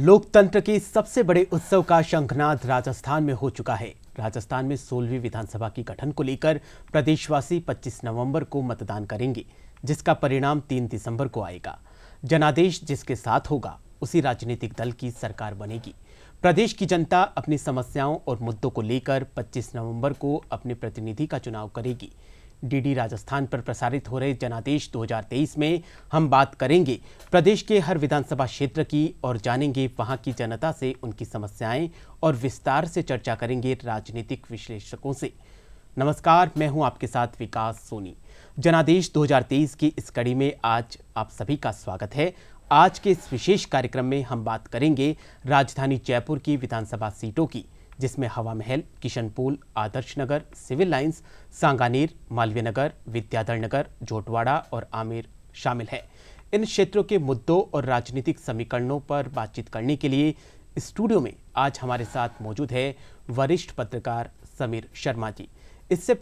लोकतंत्र के सबसे बड़े उत्सव का शंखनाद राजस्थान में हो चुका है। राजस्थान में 16वीं विधानसभा की गठन को लेकर प्रदेशवासी 25 नवंबर को मतदान करेंगे, जिसका परिणाम 3 दिसंबर को आएगा। जनादेश जिसके साथ होगा उसी राजनीतिक दल की सरकार बनेगी। प्रदेश की जनता अपनी समस्याओं और मुद्दों को लेकर 25 नवंबर को अपने प्रतिनिधि का चुनाव करेगी। डीडी राजस्थान पर प्रसारित हो रहे जनादेश 2023 में हम बात करेंगे प्रदेश के हर विधानसभा क्षेत्र की और जानेंगे वहां की जनता से उनकी समस्याएं और विस्तार से चर्चा करेंगे राजनीतिक विश्लेषकों से। नमस्कार, मैं हूं आपके साथ विकास सोनी। जनादेश 2023 की इस कड़ी में आज आप सभी का स्वागत है। आज के इस विशेष कार्यक्रम में हम बात करेंगे राजधानी जयपुर की विधानसभा सीटों की, जिसमें हवा महल, किशनपोल, आदर्श नगर, सिविल लाइंस, सांगानेर, मालवीय नगर, विद्याधर नगर, झोटवाड़ा और आमेर शामिल है। इन क्षेत्रों के मुद्दों और राजनीतिक समीकरणों पर बातचीत करने के लिए स्टूडियो में आज हमारे साथ मौजूद है वरिष्ठ पत्रकार समीर शर्मा जी। इससे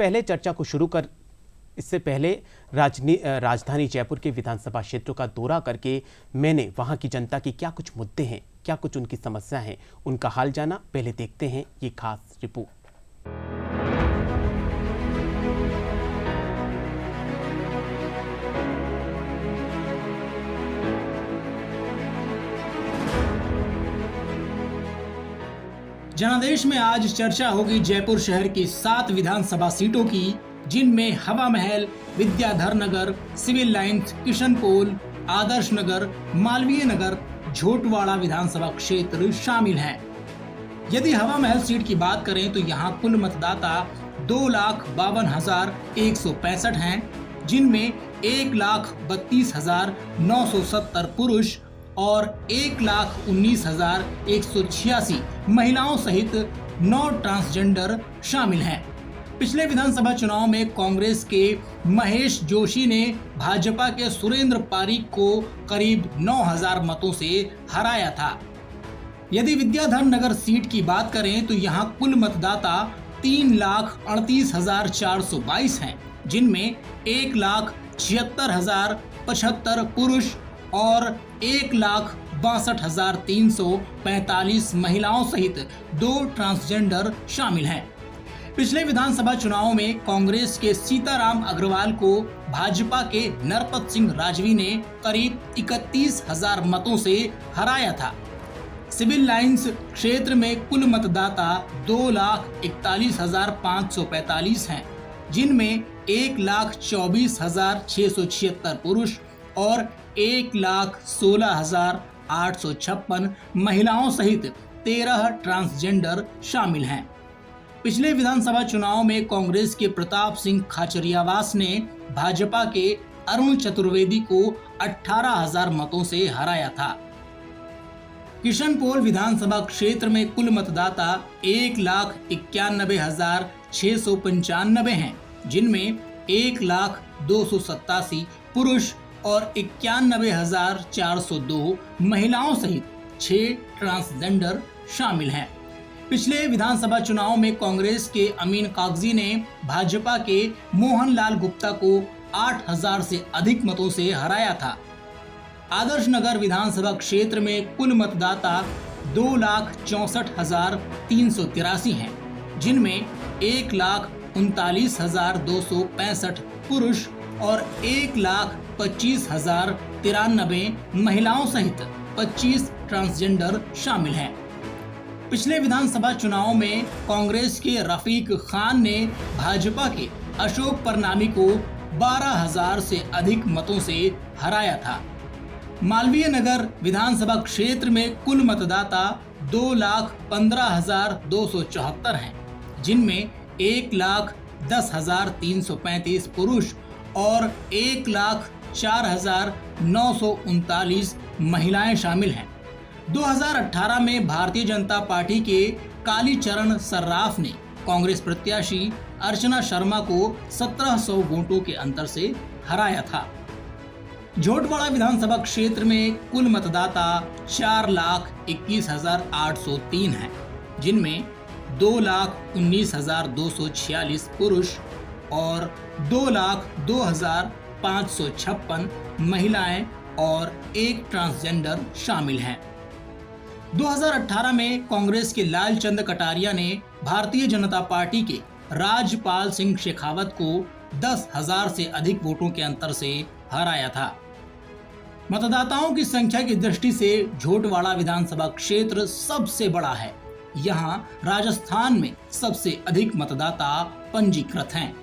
पहले राजधानी जयपुर के विधानसभा क्षेत्रों का दौरा करके मैंने वहां की जनता की क्या कुछ मुद्दे हैं, क्या कुछ उनकी समस्या हैं, उनका हाल जाना। पहले देखते हैं ये खास रिपोर्ट। जनादेश में आज चर्चा होगी जयपुर शहर की 7 विधानसभा सीटों की, जिनमें हवा महल, विद्याधर नगर, सिविल लाइंस, किशनपोल, आदर्श नगर, मालवीय नगर, झोटवाड़ा विधानसभा क्षेत्र शामिल हैं। यदि हवा महल सीट की बात करें तो यहाँ कुल मतदाता 2,52,165 हैं, जिनमें 1,32,970 पुरुष और 1,19,186 महिलाओं सहित 9 ट्रांसजेंडर शामिल हैं। पिछले विधानसभा चुनाव में कांग्रेस के महेश जोशी ने भाजपा के सुरेंद्र पारीक को करीब 9,000 मतों से हराया था। यदि विद्याधर नगर सीट की बात करें तो यहाँ कुल मतदाता 3,38,422 हैं, जिनमें 1,76,075 पुरुष और 1,62,345 महिलाओं सहित 2 ट्रांसजेंडर शामिल हैं। पिछले विधानसभा चुनाव में कांग्रेस के सीताराम अग्रवाल को भाजपा के नरपत सिंह राजवी ने करीब 31,000 मतों से हराया था। सिविल लाइंस क्षेत्र में कुल मतदाता 2,41,545 हैं, जिनमें 1,24,676 पुरुष और 1,16,856 महिलाओं सहित 13 ट्रांसजेंडर शामिल हैं। पिछले विधानसभा चुनाव में कांग्रेस के प्रताप सिंह खाचरियावास ने भाजपा के अरुण चतुर्वेदी को 18,000 मतों से हराया था। किशनपोल विधानसभा क्षेत्र में कुल मतदाता 1,91,695 हैं, जिनमें 1,02,87 पुरुष और 91,402 महिलाओं सहित 6 ट्रांसजेंडर शामिल हैं। पिछले विधानसभा चुनाव में कांग्रेस के अमीन कागजी ने भाजपा के मोहनलाल गुप्ता को 8,000 से अधिक मतों से हराया था। आदर्श नगर विधानसभा क्षेत्र में कुल मतदाता 2,64,383 हैं, जिनमें 1,39,265 पुरुष और 1,25,093 महिलाओं सहित 25 ट्रांसजेंडर शामिल हैं। पिछले विधानसभा चुनाव में कांग्रेस के रफीक खान ने भाजपा के अशोक परनामी को 12,000 से अधिक मतों से हराया था। मालवीय नगर विधानसभा क्षेत्र में कुल मतदाता 2,15,274 हैं, जिनमें 1,10,335 पुरुष और 1,04,939 महिलाएं शामिल हैं। 2018 में भारतीय जनता पार्टी के कालीचरण सर्राफ ने कांग्रेस प्रत्याशी अर्चना शर्मा को 1,700 वोटों के अंतर से हराया था। झोटवाड़ा विधानसभा क्षेत्र में कुल मतदाता 4,21,803 हैं, जिनमें 2,19,246 पुरुष और 2,02,556 महिलाएं और 1 ट्रांसजेंडर शामिल हैं। 2018 में कांग्रेस के लालचंद कटारिया ने भारतीय जनता पार्टी के राजपाल सिंह शेखावत को 10,000 से अधिक वोटों के अंतर से हराया था। मतदाताओं की संख्या की दृष्टि से झोटवाड़ा विधानसभा क्षेत्र सबसे बड़ा है। यहाँ राजस्थान में सबसे अधिक मतदाता पंजीकृत हैं।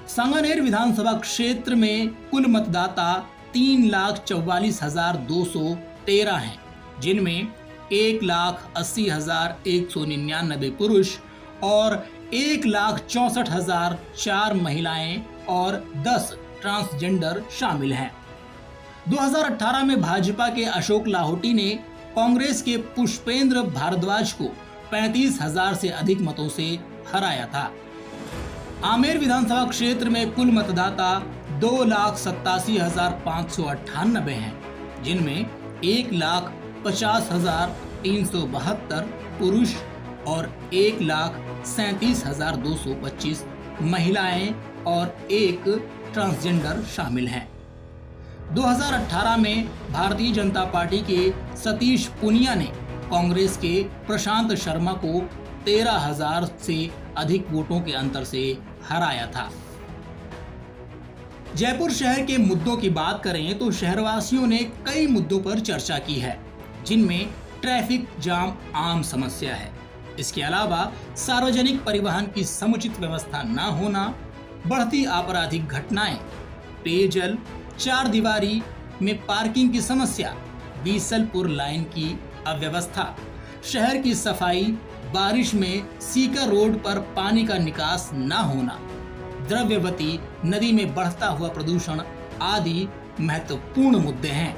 सांगानेर विधानसभा क्षेत्र में कुल मतदाता 3,44,213 हैं, जिनमें 1,80,199 पुरुष और 1,64,004 महिलाएं और 10 ट्रांसजेंडर शामिल हैं। 2018 में भाजपा के अशोक लाहोटी ने कांग्रेस के पुष्पेंद्र भारद्वाज को 35,000 से अधिक मतों से हराया था। आमेर विधानसभा क्षेत्र में कुल मतदाता 2,87,598 हैं, जिनमें 1,50,372 पुरुष और 1,37,225 महिलाएं और 1 ट्रांसजेंडर शामिल हैं। 2018 में भारतीय जनता पार्टी के सतीश पुनिया ने कांग्रेस के प्रशांत शर्मा को 13,000 से अधिक वोटों के अंतर से हराया था। जयपुर शहर के मुद्दों की बात करें तो शहरवासियों ने कई मुद्दों पर चर्चा की है, जिनमें ट्रैफिक जाम आम समस्या है। इसके अलावा सार्वजनिक परिवहन की समुचित व्यवस्था न होना, बढ़ती आपराधिक घटनाएं, पेयजल, चार दीवारी में पार्किंग की समस्या, बीसलपुर लाइन की अव्यवस्था, शहर की सफाई, बारिश में सीकर रोड पर पानी का निकास न होना, द्रव्यवती नदी में बढ़ता हुआ प्रदूषण आदि महत्वपूर्ण मुद्दे हैं।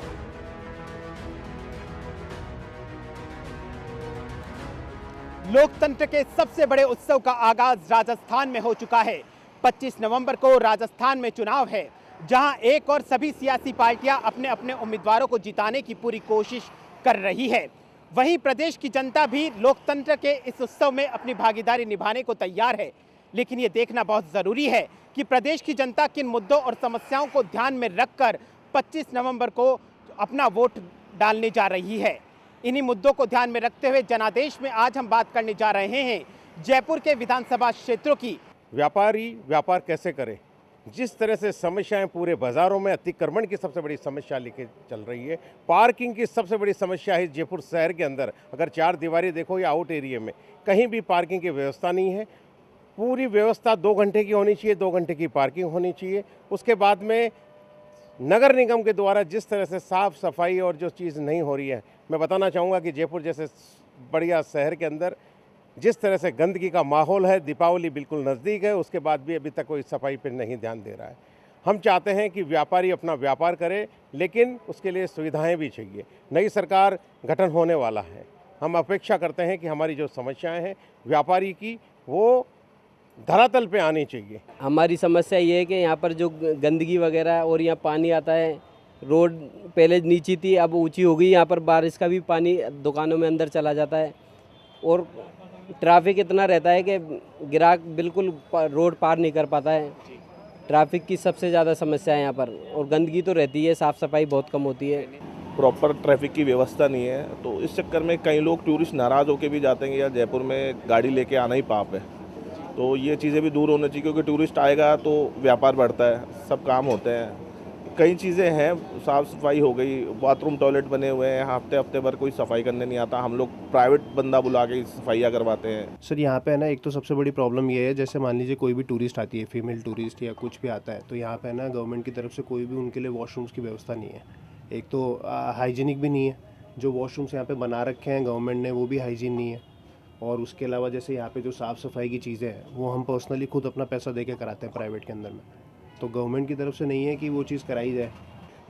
लोकतंत्र के सबसे बड़े उत्सव का आगाज राजस्थान में हो चुका है। 25 नवंबर को राजस्थान में चुनाव है, जहां एक और सभी सियासी पार्टियां अपने अपने उम्मीदवारों को जिताने की पूरी कोशिश कर रही है। वहीं प्रदेश की जनता भी लोकतंत्र के इस उत्सव में अपनी भागीदारी निभाने को तैयार है। लेकिन ये देखना बहुत ज़रूरी है कि प्रदेश की जनता किन मुद्दों और समस्याओं को ध्यान में रखकर 25 नवंबर को अपना वोट डालने जा रही है। इन्हीं मुद्दों को ध्यान में रखते हुए जनादेश में आज हम बात करने जा रहे हैं जयपुर के विधानसभा क्षेत्रों की। व्यापारी व्यापार कैसे करे, जिस तरह से समस्याएं पूरे बाज़ारों में अतिक्रमण की सबसे बड़ी समस्या लेके चल रही है, पार्किंग की सबसे बड़ी समस्या है। जयपुर शहर के अंदर अगर चार दीवारी देखो या आउट एरिया में कहीं भी पार्किंग की व्यवस्था नहीं है। पूरी व्यवस्था 2 घंटे की होनी चाहिए, 2 घंटे की पार्किंग होनी चाहिए। उसके बाद में नगर निगम के द्वारा जिस तरह से साफ़ सफाई और जो चीज़ नहीं हो रही है, मैं बताना चाहूँगा कि जयपुर जैसे बढ़िया शहर के अंदर जिस तरह से गंदगी का माहौल है, दीपावली बिल्कुल नज़दीक है, उसके बाद भी अभी तक कोई सफाई पर नहीं ध्यान दे रहा है। हम चाहते हैं कि व्यापारी अपना व्यापार करे, लेकिन उसके लिए सुविधाएं भी चाहिए। नई सरकार गठन होने वाला है, हम अपेक्षा करते हैं कि हमारी जो समस्याएं हैं व्यापारी की, वो धरातल पे आनी चाहिए। हमारी समस्या ये है कि यहाँ पर जो गंदगी वगैरह और यहाँ पानी आता है, रोड पहले नीची थी अब ऊंची हो गई, यहाँ पर बारिश का भी पानी दुकानों में अंदर चला जाता है और ट्रैफिक इतना रहता है कि ग्राहक बिल्कुल रोड पार नहीं कर पाता है। ट्रैफिक की सबसे ज़्यादा समस्या है यहाँ पर, और गंदगी तो रहती है, साफ़ सफाई बहुत कम होती है। प्रॉपर ट्रैफिक की व्यवस्था नहीं है, तो इस चक्कर में कई लोग टूरिस्ट नाराज़ होकर भी जाते हैं या जयपुर में गाड़ी लेके आना ही पाप है। तो ये चीज़ें भी दूर होनी चाहिए, क्योंकि टूरिस्ट आएगा तो व्यापार बढ़ता है, सब काम होते हैं। कई चीज़ें हैं, साफ़ सफाई हो गई, बाथरूम टॉयलेट बने हुए हैं, हफ्ते भर कोई सफाई करने नहीं आता, हम लोग प्राइवेट बंदा बुला के सफाइयाँ करवाते हैं। सर यहाँ पे है ना, एक तो सबसे बड़ी प्रॉब्लम ये है, जैसे मान लीजिए कोई भी टूरिस्ट आती है, फीमेल टूरिस्ट या कुछ भी आता है, तो यहाँ पे है ना गवर्नमेंट की तरफ से कोई भी उनके लिए वॉशरूम्स की व्यवस्था नहीं है। एक तो हाइजीनिक भी नहीं है, जो वॉशरूम्स यहाँ पे बना रखे हैं गवर्नमेंट ने वो भी हाइजीन नहीं है। और उसके अलावा जैसे यहाँ पे जो साफ़ सफाई की चीज़ें हैं वो हम पर्सनली खुद अपना पैसा दे के कराते हैं प्राइवेट के अंदर में, तो गवर्नमेंट की तरफ से नहीं है कि वो चीज़ कराई जाए।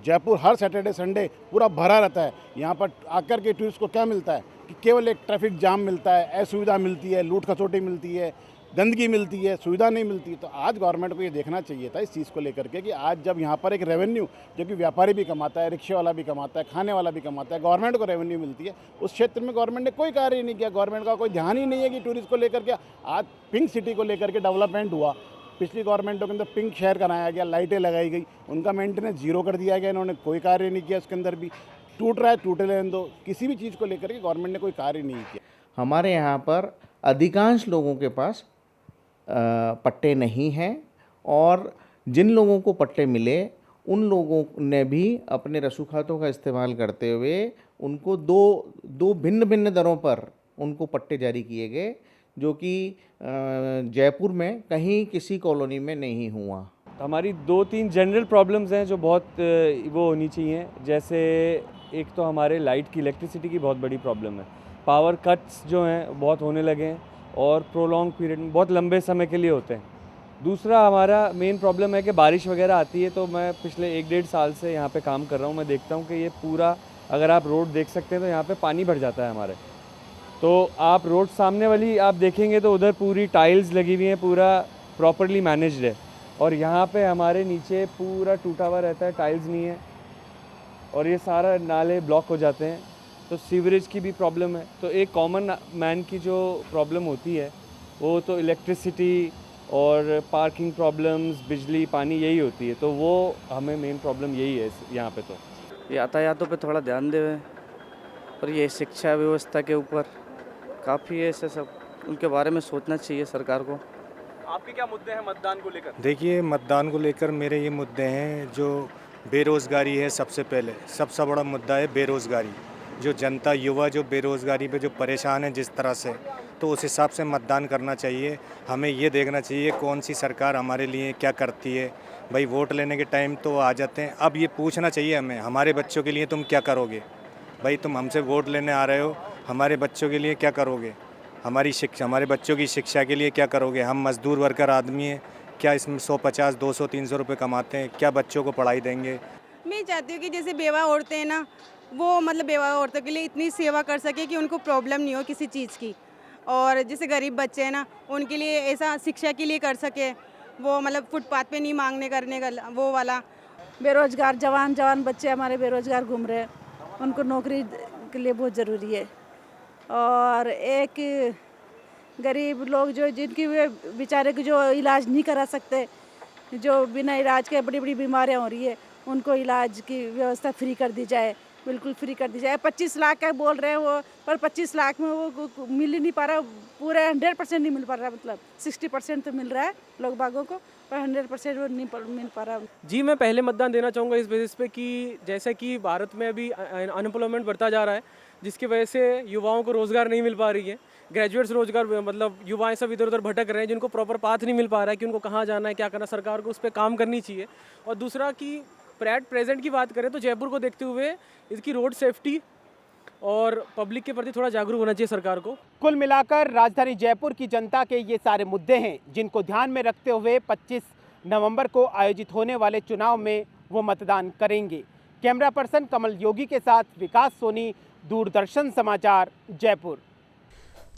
जयपुर हर सैटरडे संडे पूरा भरा रहता है। यहाँ पर आकर के टूरिस्ट को क्या मिलता है कि केवल एक ट्रैफिक जाम मिलता है, असुविधा मिलती है, लूट खसोटी मिलती है, गंदगी मिलती है, सुविधा नहीं मिलती। तो आज गवर्नमेंट को ये देखना चाहिए था इस चीज़ को लेकर के कि आज जब यहाँ पर एक रेवेन्यू जो कि व्यापारी भी कमाता है, रिक्शे वाला भी कमाता है, खाने वाला भी कमाता है, गवर्नमेंट को रेवेन्यू मिलती है, उस क्षेत्र में गवर्नमेंट ने कोई कार्य नहीं किया। गवर्नमेंट का कोई ध्यान ही नहीं है कि टूरिस्ट को लेकर के आज पिंक सिटी को लेकर के डेवलपमेंट हुआ। पिछली गवर्नमेंटों के अंदर पिंक शहर बनाया गया, लाइटें लगाई गई, उनका मेंटेनेंस जीरो कर दिया गया, इन्होंने कोई कार्य नहीं किया उसके अंदर भी। टूट रहा है टूटे रहने दो, किसी भी चीज़ को लेकर के गवर्नमेंट ने कोई कार्य नहीं किया। हमारे यहाँ पर अधिकांश लोगों के पास पट्टे नहीं हैं, और जिन लोगों को पट्टे मिले उन लोगों ने भी अपने रसूखातों का इस्तेमाल करते हुए उनको दो भिन्न भिन्न दरों पर उनको पट्टे जारी किए गए, जो कि जयपुर में कहीं किसी कॉलोनी में नहीं हुआ। हमारी 2-3 जनरल प्रॉब्लम्स हैं जो बहुत वो होनी चाहिए। जैसे एक तो हमारे लाइट की, इलेक्ट्रिसिटी की बहुत बड़ी प्रॉब्लम है। पावर कट्स जो हैं बहुत होने लगे हैं और प्रोलॉन्ग पीरियड में, बहुत लंबे समय के लिए होते हैं। दूसरा हमारा मेन प्रॉब्लम है कि बारिश वगैरह आती है, तो मैं पिछले 1-1.5 साल से यहाँ पे काम कर रहा हूँ। मैं देखता हूँ कि ये पूरा, अगर आप रोड देख सकते हैं तो यहाँ पे पानी भर जाता है हमारे। तो आप रोड सामने वाली आप देखेंगे तो उधर पूरी टाइल्स लगी हुई हैं, पूरा प्रॉपरली मैनेज्ड है, और यहाँ पे हमारे नीचे पूरा टूटा हुआ रहता है, टाइल्स नहीं है, और ये सारा नाले ब्लॉक हो जाते हैं। तो सीवरेज की भी प्रॉब्लम है। तो एक कॉमन मैन की जो प्रॉब्लम होती है वो तो इलेक्ट्रिसिटी और पार्किंग प्रॉब्लम्स, बिजली, पानी, यही होती है। तो वो हमें मेन प्रॉब्लम यही है यहाँ पे। तो यातायातों पे थोड़ा ध्यान देवे, और ये शिक्षा व्यवस्था के ऊपर काफ़ी ऐसे सब, उनके बारे में सोचना चाहिए सरकार को। आपके क्या मुद्दे हैं मतदान को लेकर? देखिए, मतदान को लेकर मेरे ये मुद्दे हैं, जो बेरोज़गारी है सबसे पहले, सबसे बड़ा मुद्दा है बेरोज़गारी। जो जनता, युवा जो बेरोज़गारी पे जो परेशान है जिस तरह से, तो उस हिसाब से मतदान करना चाहिए। हमें ये देखना चाहिए कौन सी सरकार हमारे लिए क्या करती है। भाई वोट लेने के टाइम तो आ जाते हैं, अब ये पूछना चाहिए हमें, हमारे बच्चों के लिए तुम क्या करोगे? भाई तुम हमसे वोट लेने आ रहे हो, हमारे बच्चों के लिए क्या करोगे? हमारी शिक्षा, हमारे बच्चों की शिक्षा के लिए क्या करोगे? हम मजदूर वर्कर आदमी हैं, क्या इसमें 150, 200, 300 रुपये कमाते हैं, क्या बच्चों को पढ़ाई देंगे? मैं चाहती हूँ कि जैसे बेवा औरतें हैं ना, वो मतलब बेवा औरतों के लिए इतनी सेवा कर सके कि उनको प्रॉब्लम नहीं हो किसी चीज़ की, और जैसे गरीब बच्चे हैं ना, उनके लिए ऐसा शिक्षा के लिए कर सके, वो मतलब फुटपाथ पे नहीं मांगने करने का वो वाला। बेरोजगार जवान बच्चे हमारे बेरोजगार घूम रहे हैं, उनको नौकरी के लिए बहुत ज़रूरी है। और एक गरीब लोग जो, जिनकी वे बेचारे को जो इलाज नहीं करा सकते, जो बिना इलाज के बड़ी बड़ी बीमारियां हो रही है, उनको इलाज की व्यवस्था फ्री कर दी जाए, बिल्कुल फ्री कर दी जाए। 25 लाख का बोल रहे हैं वो, पर 25 लाख में वो मिल ही नहीं पा रहा, पूरे 100% नहीं मिल पा रहा। मतलब 60% तो मिल रहा है लोग बागों को, पर 100% वो नहीं मिल पा रहा। जी, मैं पहले मतदान देना चाहूँगा इस बेसिस पे कि जैसे कि भारत में अभी अनएम्प्लॉयमेंट बढ़ता जा रहा है, जिसकी वजह से युवाओं को रोज़गार नहीं मिल पा रही है। ग्रेजुएट्स रोज़गार, मतलब युवाएं सब इधर उधर भटक रहे हैं, जिनको प्रॉपर पाथ नहीं मिल पा रहा है कि उनको कहाँ जाना है, क्या करना। सरकार को उस पर काम करनी चाहिए। और दूसरा कि प्रेजेंट की बात करें तो जयपुर को देखते हुए इसकी रोड सेफ्टी और पब्लिक के प्रति थोड़ा जागरूक होना चाहिए सरकार को। कुल मिलाकर राजधानी जयपुर की जनता के ये सारे मुद्दे हैं जिनको ध्यान में रखते हुए 25 नवंबर को आयोजित होने वाले चुनाव में वो मतदान करेंगे। कैमरा पर्सन कमल योगी के साथ विकास सोनी, दूरदर्शन समाचार, जयपुर।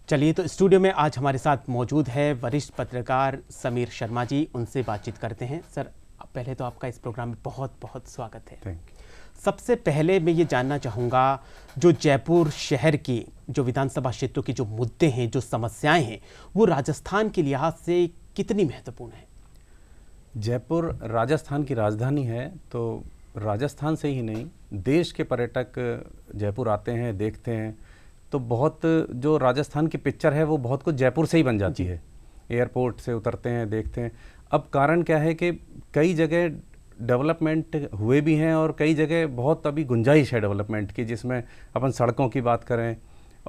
चलिए, तो स्टूडियो में आज हमारे साथ मौजूद है वरिष्ठ पत्रकार समीर शर्मा जी। उनसे बातचीत करते हैं। सर, पहले तो आपका इस प्रोग्राम में बहुत बहुत स्वागत है। Thank you. सबसे पहले मैं ये जानना चाहूँगा, जो जयपुर शहर की जो विधानसभा क्षेत्रों के जो मुद्दे हैं, जो समस्याएं हैं, वो राजस्थान के लिहाज से कितनी महत्वपूर्ण है? जयपुर राजस्थान की राजधानी है, तो राजस्थान से ही नहीं, देश के पर्यटक जयपुर आते हैं, देखते हैं, तो बहुत जो राजस्थान की पिक्चर है वो बहुत कुछ जयपुर से ही बन जाती है। एयरपोर्ट से उतरते हैं, देखते हैं। अब कारण क्या है कि कई जगह डेवलपमेंट हुए भी हैं और कई जगह बहुत अभी गुंजाइश है डेवलपमेंट की, जिसमें अपन सड़कों की बात करें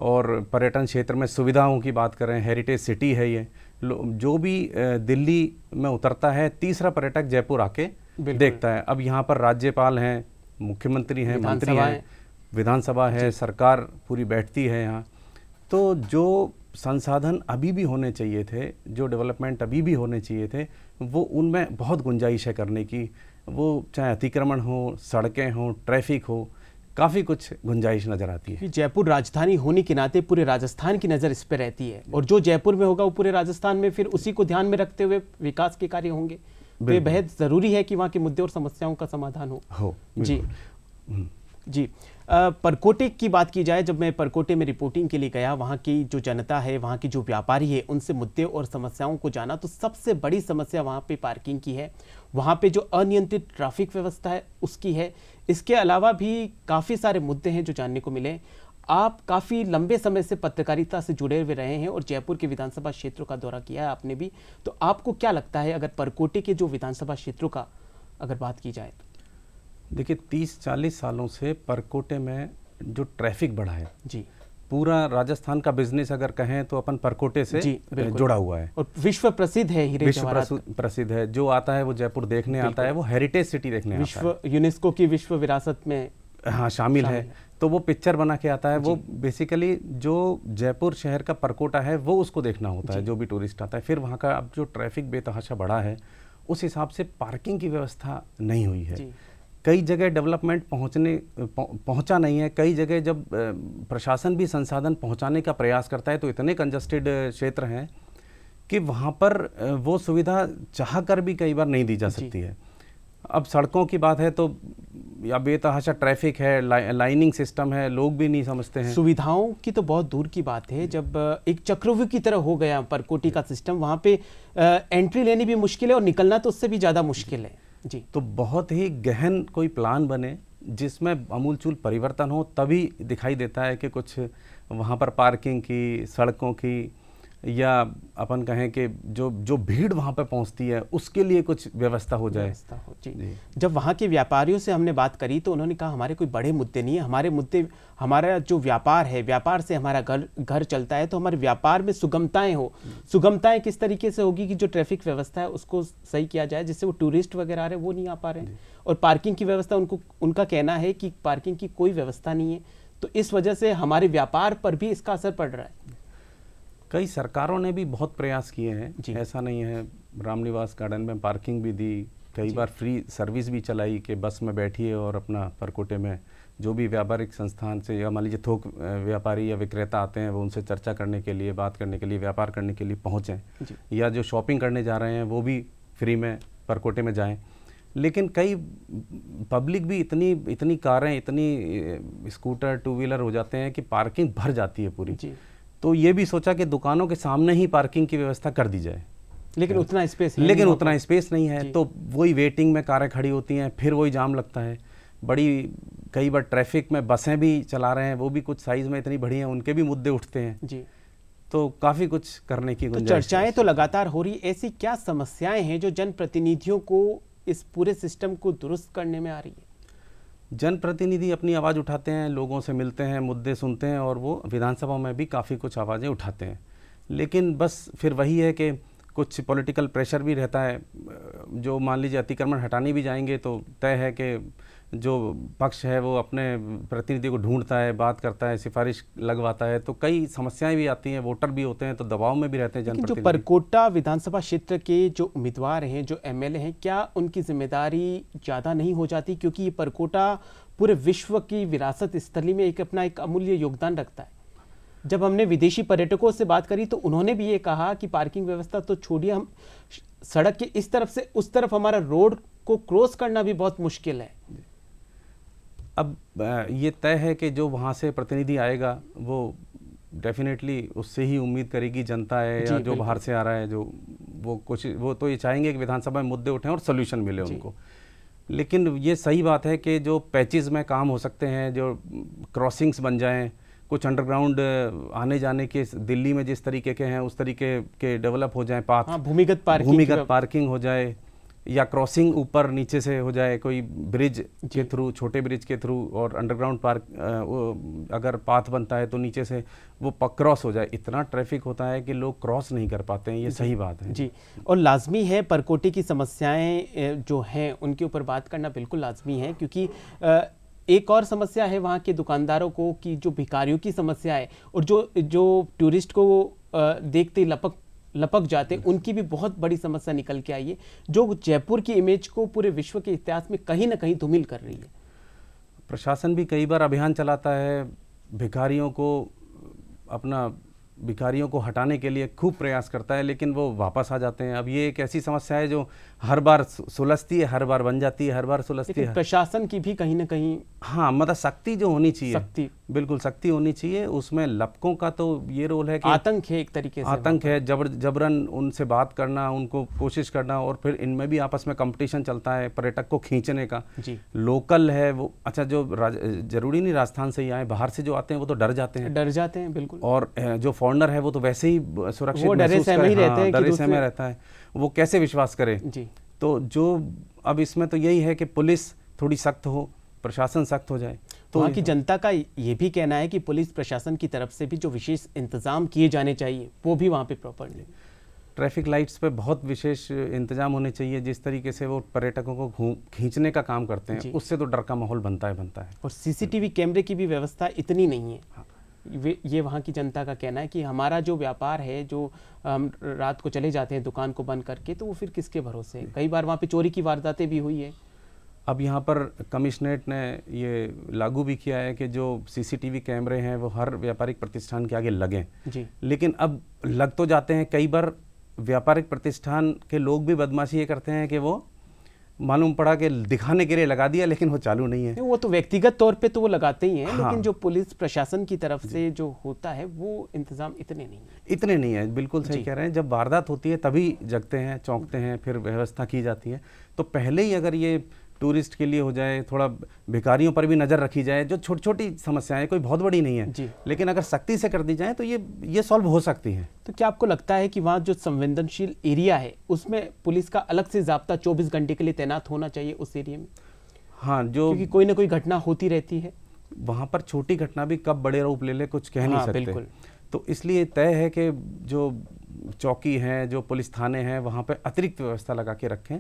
और पर्यटन क्षेत्र में सुविधाओं की बात करें। हेरिटेज सिटी है ये। जो भी दिल्ली में उतरता है, तीसरा पर्यटक जयपुर आके देखता है। अब यहाँ पर राज्यपाल हैं, मुख्यमंत्री हैं, मंत्री हैं, विधानसभा है, सरकार पूरी बैठती है यहाँ। तो जो संसाधन अभी भी होने चाहिए थे, जो डेवलपमेंट अभी भी होने चाहिए थे, वो उनमें बहुत गुंजाइश है करने की। वो चाहे अतिक्रमण हो, सड़कें हो, ट्रैफिक हो, काफ़ी कुछ गुंजाइश नज़र आती है। जयपुर राजधानी होने के नाते पूरे राजस्थान की नज़र इस पर रहती है, और जो जयपुर में होगा वो पूरे राजस्थान में फिर उसी को ध्यान में रखते हुए विकास के कार्य होंगे। तो ये बेहद ज़रूरी है कि वहाँ के मुद्दे और समस्याओं का समाधान हो। जी, परकोटे की बात की जाए, जब मैं परकोटे में रिपोर्टिंग के लिए गया, वहाँ की जो जनता है, वहाँ की जो व्यापारी है, उनसे मुद्दे और समस्याओं को जाना, तो सबसे बड़ी समस्या वहाँ पे पार्किंग की है। वहाँ पे जो अनियंत्रित ट्रैफिक व्यवस्था है उसकी है। इसके अलावा भी काफ़ी सारे मुद्दे हैं जो जानने को मिले। आप काफ़ी लंबे समय से पत्रकारिता से जुड़े हुए रहे हैं और जयपुर के विधानसभा क्षेत्रों का दौरा किया है आपने भी, तो आपको क्या लगता है अगर परकोटे के जो विधानसभा क्षेत्रों का अगर बात की जाए तो? देखिए 30-40 सालों से परकोटे में जो ट्रैफिक बढ़ा है जी, पूरा राजस्थान का बिजनेस अगर कहें तो अपन परकोटे से जुड़ा हुआ है और विश्व प्रसिद्ध है हीरे जवाहरात, प्रसिद्ध है। जो आता है वो जयपुर देखने आता है, वो हेरिटेज सिटी देखने आता है, विश्व यूनेस्को की विश्व विरासत में हाँ शामिल है। तो वो पिक्चर बना के आता है, वो बेसिकली जो जयपुर शहर का परकोटा है वो उसको देखना होता है जो भी टूरिस्ट आता है। फिर वहाँ का अब जो ट्रैफिक बेतहाशा बढ़ा है उस हिसाब से पार्किंग की व्यवस्था नहीं हुई है। कई जगह डेवलपमेंट पहुंचा नहीं है। कई जगह जब प्रशासन भी संसाधन पहुंचाने का प्रयास करता है तो इतने कंजस्टेड क्षेत्र हैं कि वहाँ पर वो सुविधा चाह कर भी कई बार नहीं दी जा सकती है। अब सड़कों की बात है तो या बेतहाशा ट्रैफिक है, लाइनिंग सिस्टम है, लोग भी नहीं समझते हैं। सुविधाओं की तो बहुत दूर की बात है, जब एक चक्रव्यूह की तरह हो गया परकोटी का सिस्टम, वहाँ पे एंट्री लेनी भी मुश्किल है और निकलना तो उससे भी ज़्यादा मुश्किल है जी। तो बहुत ही गहन कोई प्लान बने जिसमें अमूलचूल परिवर्तन हो, तभी दिखाई देता है कि कुछ वहाँ पर पार्किंग की, सड़कों की, या अपन कहें कि जो भीड़ वहाँ पर पहुँचती है उसके लिए कुछ व्यवस्था हो जाए। जी। जब वहाँ के व्यापारियों से हमने बात करी तो उन्होंने कहा हमारे कोई बड़े मुद्दे नहीं है, हमारे मुद्दे हमारा जो व्यापार है, व्यापार से हमारा घर चलता है, तो हमारे व्यापार में सुगमताएं हो। सुगमताएं किस तरीके से होगी कि जो ट्रैफिक व्यवस्था है उसको सही किया जाए, जिससे वो टूरिस्ट वगैरह आ रहे हैं वो नहीं आ पा रहे हैं, और पार्किंग की व्यवस्था उनका कहना है कि पार्किंग की कोई व्यवस्था नहीं है, तो इस वजह से हमारे व्यापार पर भी इसका असर पड़ रहा है। कई सरकारों ने भी बहुत प्रयास किए हैं, ऐसा नहीं है। रामनिवास गार्डन में पार्किंग भी दी, कई बार फ्री सर्विस भी चलाई कि बस में बैठिए और अपना परकोटे में जो भी व्यापारिक संस्थान से या मान लीजिए थोक व्यापारी या विक्रेता आते हैं वो उनसे चर्चा करने के लिए, बात करने के लिए, व्यापार करने के लिए पहुँचें, या जो शॉपिंग करने जा रहे हैं वो भी फ्री में परकोटे में जाएँ। लेकिन कई पब्लिक भी इतनी कारें, इतनी स्कूटर, टू व्हीलर हो जाते हैं कि पार्किंग भर जाती है पूरी। तो ये भी सोचा कि दुकानों के सामने ही पार्किंग की व्यवस्था कर दी जाए, लेकिन उतना स्पेस नहीं है। तो वही वेटिंग में कारें खड़ी होती हैं, फिर वही जाम लगता है। कई बार ट्रैफिक में बसें भी चला रहे हैं, वो भी कुछ साइज़ में इतनी बड़ी हैं, उनके भी मुद्दे उठते हैं जी। तो काफ़ी कुछ करने की गुंजाइश। तो चर्चाएं तो लगातार हो रही, ऐसी क्या समस्याएं हैं जो जनप्रतिनिधियों को इस पूरे सिस्टम को दुरुस्त करने में आ रही है? जनप्रतिनिधि अपनी आवाज़ उठाते हैं, लोगों से मिलते हैं, मुद्दे सुनते हैं और वो विधानसभा में भी काफ़ी कुछ आवाज़ें उठाते हैं, लेकिन बस फिर वही है कि कुछ पॉलिटिकल प्रेशर भी रहता है। जो मान लीजिए अतिक्रमण हटाने भी जाएंगे तो तय है कि जो पक्ष है वो अपने प्रतिनिधि को ढूंढता है, बात करता है, सिफारिश लगवाता है, तो कई समस्याएं भी आती हैं। वोटर भी होते हैं तो दबाव में भी रहते हैं जनप्रतिनिधि। जो परकोटा विधानसभा क्षेत्र के जो उम्मीदवार हैं, जो एमएलए हैं, क्या उनकी जिम्मेदारी ज़्यादा नहीं हो जाती, क्योंकि ये परकोटा पूरे विश्व की विरासत स्थली में अपना एक अमूल्य योगदान रखता है। जब हमने विदेशी पर्यटकों से बात करी तो उन्होंने भी ये कहा कि पार्किंग व्यवस्था तो छोड़िए, हम सड़क के इस तरफ से उस तरफ हमारा रोड को क्रॉस करना भी बहुत मुश्किल है। अब ये तय है कि जो वहाँ से प्रतिनिधि आएगा वो डेफिनेटली उससे ही उम्मीद करेगी जनता है, या जो बाहर से आ रहा है, जो वो तो ये चाहेंगे कि विधानसभा में मुद्दे उठें और सोल्यूशन मिले उनको। लेकिन ये सही बात है कि जो पैचेस में काम हो सकते हैं, जो क्रॉसिंग्स बन जाएं, कुछ अंडरग्राउंड आने जाने के दिल्ली में जिस तरीके के हैं उस तरीके के डेवलप हो जाएं, पाथ, भूमिगत पार्किंग हो जाए, या क्रॉसिंग ऊपर नीचे से हो जाए, कोई ब्रिज के थ्रू, छोटे ब्रिज के थ्रू, और अंडरग्राउंड पार्क अगर पाथ बनता है तो नीचे से वो क्रॉस हो जाए। इतना ट्रैफिक होता है कि लोग क्रॉस नहीं कर पाते हैं, ये सही बात है जी। और लाजमी है परकोटे की समस्याएं जो हैं उनके ऊपर बात करना बिल्कुल लाजमी है, क्योंकि एक और समस्या है वहाँ के दुकानदारों को कि जो भिखारियों की समस्या है, और जो टूरिस्ट को देखते लपक जाते, उनकी भी बहुत बड़ी समस्या निकल के आई है, जो जयपुर की इमेज को पूरे विश्व के इतिहास में कहीं ना कहीं धूमिल कर रही है। प्रशासन भी कई बार अभियान चलाता है भिखारियों को अपना भिखारियों को हटाने के लिए खूब प्रयास करता है, लेकिन वो वापस आ जाते हैं। अब ये एक ऐसी समस्या है जो हर बार सुलझती है, हर बार बन जाती है, हर बार सुलझती है। प्रशासन की भी कहीं ना कहीं, हाँ, मतलब सख्ती जो होनी चाहिए, सख्ती, बिल्कुल सख्ती होनी चाहिए। उसमें लपकों का तो ये रोल है कि आतंक है, एक तरीके से आतंक है, जबरन उनसे बात करना, उनको कोशिश करना, और फिर इनमें भी आपस में कंपटीशन चलता है पर्यटक को खींचने का। जी। लोकल है वो, अच्छा, जो जरूरी नहीं राजस्थान से ही आए, बाहर से जो आते हैं वो तो डर जाते हैं, बिल्कुल। और जो फॉरेनर है वो तो वैसे ही सुरक्षित, वो डरे सहमे ही रहते हैं, डरे सहमे रहता है, वो कैसे विश्वास करे। जी। तो जो अब इसमें तो यही है कि पुलिस थोड़ी सख्त हो, प्रशासन सख्त हो जाए। तो वहाँ की जनता का ये भी कहना है कि पुलिस प्रशासन की तरफ से भी जो विशेष इंतजाम किए जाने चाहिए वो भी वहाँ पे प्रॉपरली, ट्रैफिक लाइट्स पे बहुत विशेष इंतजाम होने चाहिए। जिस तरीके से वो पर्यटकों को खींचने का काम करते हैं, उससे तो डर का माहौल बनता है। और सीसीटीवी कैमरे की भी व्यवस्था इतनी नहीं है। ये वहाँ की जनता का कहना है कि हमारा जो व्यापार है, जो रात को चले जाते हैं दुकान को बंद करके, तो वो फिर किसके भरोसे। कई बार वहाँ पे चोरी की वारदातें भी हुई है। अब यहाँ पर कमिश्नरेट ने ये लागू भी किया है कि जो सीसीटीवी कैमरे हैं वो हर व्यापारिक प्रतिष्ठान के आगे लगें। जी। लेकिन अब लग तो जाते हैं, कई बार व्यापारिक प्रतिष्ठान के लोग भी बदमाशी ये करते हैं कि वो मालूम पड़ा कि दिखाने के लिए लगा दिया, लेकिन वो चालू नहीं है। वो तो व्यक्तिगत तौर पे तो वो लगाते ही हैं। हाँ। लेकिन जो पुलिस प्रशासन की तरफ से जो होता है वो इंतजाम इतने नहीं है। बिल्कुल सही कह रहे हैं। जब वारदात होती है तभी जगते हैं, चौंकते हैं, फिर व्यवस्था की जाती है। तो पहले ही अगर ये टूरिस्ट के लिए हो जाए, थोड़ा भिखारियों पर भी नज़र रखी जाए, जो छोटी छोटी समस्याएं, कोई बहुत बड़ी नहीं है, लेकिन अगर सख्ती से कर दी जाए तो ये सॉल्व हो सकती है। तो क्या आपको लगता है कि वहाँ जो संवेदनशील एरिया है उसमें पुलिस का अलग से जाब्ता 24 घंटे के लिए तैनात होना चाहिए उस एरिया में? हाँ, क्योंकि कोई ना कोई घटना होती रहती है वहाँ पर। छोटी घटना भी कब बड़े रूप ले ले कुछ कह नहीं सकते। बिल्कुल। तो इसलिए तय है कि जो चौकी है, जो पुलिस थाने हैं, वहाँ पर अतिरिक्त व्यवस्था लगा के रखें,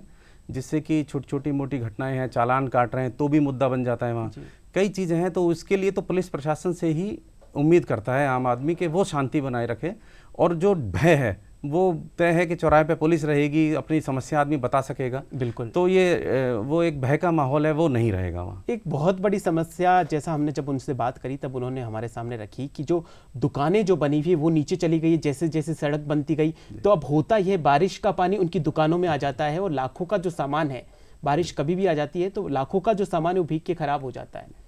जिससे कि छोटी छोटी मोटी घटनाएं हैं, चालान काट रहे हैं तो भी मुद्दा बन जाता है। वहाँ कई चीज़ें हैं, तो इसके लिए तो पुलिस प्रशासन से ही उम्मीद करता है आम आदमी के वो शांति बनाए रखे। और जो भय है वो तय है कि चौराहे पे पुलिस रहेगी, अपनी समस्या आदमी बता सकेगा। बिल्कुल। तो ये वो एक भय का माहौल है, वो नहीं रहेगा वहाँ। एक बहुत बड़ी समस्या, जैसा हमने जब उनसे बात करी तब उन्होंने हमारे सामने रखी कि जो दुकानें जो बनी हुई वो नीचे चली गई, जैसे जैसे सड़क बनती गई। तो अब होता यह, बारिश का पानी उनकी दुकानों में आ जाता है और लाखों का जो सामान है, बारिश कभी भी आ जाती है तो लाखों का जो सामान है वो भीग के खराब हो जाता है।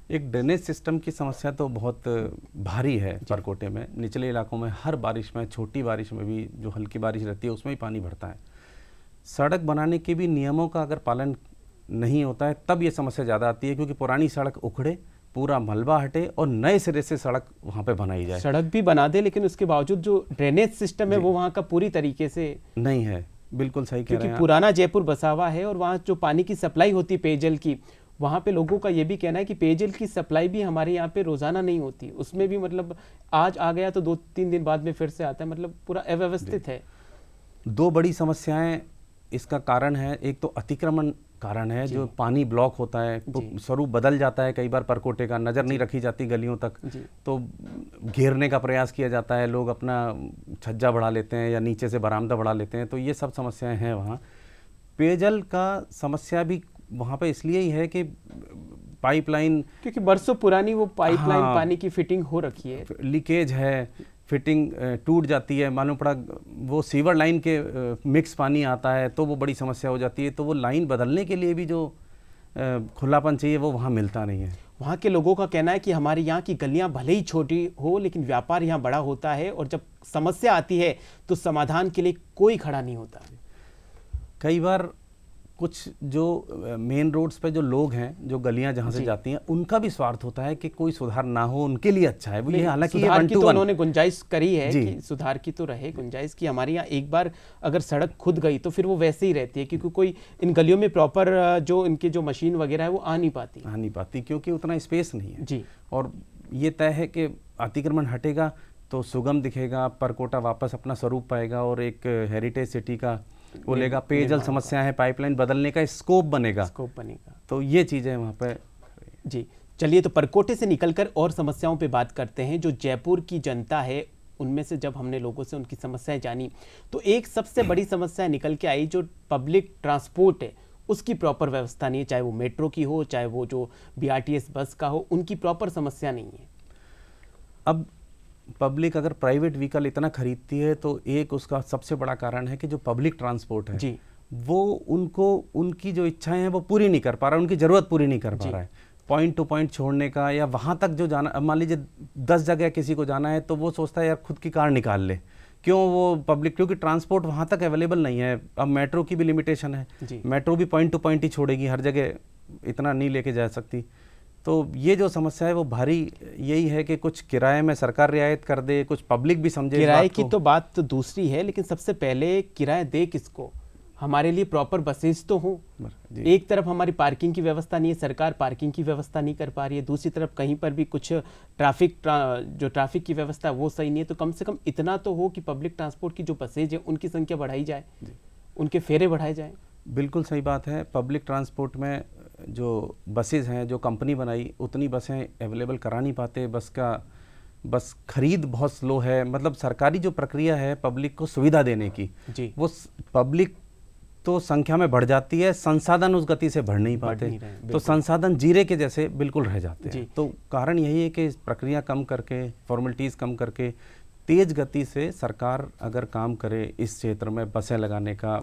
एक ड्रेनेज सिस्टम की समस्या तो बहुत भारी है परकोटे में। निचले इलाकों में हर बारिश में, छोटी बारिश में भी, जो हल्की बारिश रहती है उसमें ही पानी भरता है। सड़क बनाने के भी नियमों का अगर पालन नहीं होता है तब ये समस्या ज़्यादा आती है, क्योंकि पुरानी सड़क उखड़े, पूरा मलबा हटे और नए सिरे से सड़क वहाँ पे बनाई जाए। सड़क भी बना दे, लेकिन उसके बावजूद जो ड्रेनेज सिस्टम है वो वहाँ का पूरी तरीके से नहीं है। बिल्कुल सही कह रहे हैं। क्योंकि पुराना जयपुर बसा हुआ है और वहाँ जो पानी की सप्लाई होती है पेयजल की, वहाँ पे लोगों का ये भी कहना है कि पेयजल की सप्लाई भी हमारे यहाँ पे रोजाना नहीं होती। उसमें भी मतलब आज आ गया तो 2-3 दिन बाद में फिर से आता है, मतलब पूरा अव्यवस्थित है। दो बड़ी समस्याएं इसका कारण है। एक तो अतिक्रमण कारण है, जो पानी ब्लॉक होता है, स्वरूप बदल जाता है, कई बार परकोटे का नज़र नहीं रखी जाती गलियों तक, तो घेरने का प्रयास किया जाता है, लोग अपना छज्जा बढ़ा लेते हैं या नीचे से बरामदा बढ़ा लेते हैं। तो ये सब समस्याएं हैं वहाँ। पेयजल का समस्या भी वहाँ पे इसलिए ही है कि पाइपलाइन, क्योंकि बरसों पुरानी वो पाइपलाइन पानी की फिटिंग हो रखी है, लीकेज है, फिटिंग टूट जाती है, मालूम पड़ा वो सीवर लाइन के मिक्स पानी आता है तो वो बड़ी समस्या हो जाती है। तो वो लाइन बदलने के लिए भी जो खुलापन चाहिए वो वहाँ मिलता नहीं है। वहाँ के लोगों का कहना है कि हमारे यहाँ की गलियाँ भले ही छोटी हो लेकिन व्यापार यहाँ बड़ा होता है, और जब समस्या आती है तो समाधान के लिए कोई खड़ा नहीं होता। कई बार कुछ जो मेन रोड्स पे जो लोग हैं, जो गलियां जहां से जाती हैं, उनका भी स्वार्थ होता है कि कोई सुधार ना हो, उनके लिए अच्छा है वो। ये हालांकि सुधार की तो उन्होंने गुंजाइश करी है कि सुधार की तो रहे गुंजाइश की। हमारे यहाँ एक बार अगर सड़क खुद गई तो फिर वो वैसे ही रहती है, क्योंकि कोई इन गलियों में प्रॉपर जो इनके जो मशीन वगैरह है वो आ नहीं पाती क्योंकि उतना स्पेस नहीं है जी। और ये तय है कि अतिक्रमण हटेगा तो सुगम दिखेगा, परकोटा वापस अपना स्वरूप पाएगा और एक हेरिटेज सिटी का वो लेगा। पेयजल समस्या है, पाइपलाइन बदलने का स्कोप बनेगा। तो ये चीज़ें वहाँ पे जी। चलिए, तो परकोटे से निकलकर और समस्याओं पे बात करते हैं। जो जयपुर की जनता है उनमें से जब हमने लोगों से उनकी समस्याएं जानी तो एक सबसे बड़ी समस्या निकल के आई, जो पब्लिक ट्रांसपोर्ट है उसकी प्रॉपर व्यवस्था नहीं है, चाहे वो मेट्रो की हो, चाहे वो जो BRTS बस का हो, उनकी प्रॉपर समस्या नहीं है। अब पब्लिक अगर प्राइवेट व्हीकल इतना खरीदती है तो एक उसका सबसे बड़ा कारण है कि जो पब्लिक ट्रांसपोर्ट है जी। वो उनको उनकी जो इच्छाएं हैं वो पूरी नहीं कर पा रहा, उनकी ज़रूरत पूरी नहीं कर पा रहा है। पॉइंट टू पॉइंट छोड़ने का या वहाँ तक जो जाना, अब मान लीजिए 10 जगह किसी को जाना है तो वो सोचता है यार खुद की कार निकाल ले, क्यों वो पब्लिक, क्योंकि ट्रांसपोर्ट वहाँ तक अवेलेबल नहीं है। अब मेट्रो की भी लिमिटेशन है, मेट्रो भी पॉइंट टू पॉइंट ही छोड़ेगी, हर जगह इतना नहीं लेके जा सकती। तो ये जो समस्या है वो भारी यही है कि कुछ किराए में सरकार रियायत कर दे, कुछ पब्लिक भी समझे। किराए की तो बात तो दूसरी है, लेकिन सबसे पहले किराया दे किसको? हमारे लिए प्रॉपर बसेस तो हों। एक तरफ हमारी पार्किंग की व्यवस्था नहीं है, सरकार पार्किंग की व्यवस्था नहीं कर पा रही है, दूसरी तरफ कहीं पर भी कुछ जो ट्रैफिक की व्यवस्था है वो सही नहीं है। तो कम से कम इतना तो हो कि पब्लिक ट्रांसपोर्ट की जो बसेज है उनकी संख्या बढ़ाई जाए, उनके फेरे बढ़ाए जाएं। बिल्कुल सही बात है। पब्लिक ट्रांसपोर्ट में जो बसेज हैं, जो कंपनी बनाई उतनी बसें अवेलेबल करा नहीं पाते, बस खरीद बहुत स्लो है। मतलब सरकारी जो प्रक्रिया है पब्लिक को सुविधा देने की, वो पब्लिक तो संख्या में बढ़ जाती है, संसाधन उस गति से बढ़ नहीं पाते, तो संसाधन जीरे के जैसे बिल्कुल रह जाते हैं। तो कारण यही है कि प्रक्रिया कम करके, फॉर्मेलिटीज़ कम करके, तेज गति से सरकार अगर काम करे इस क्षेत्र में बसें लगाने का,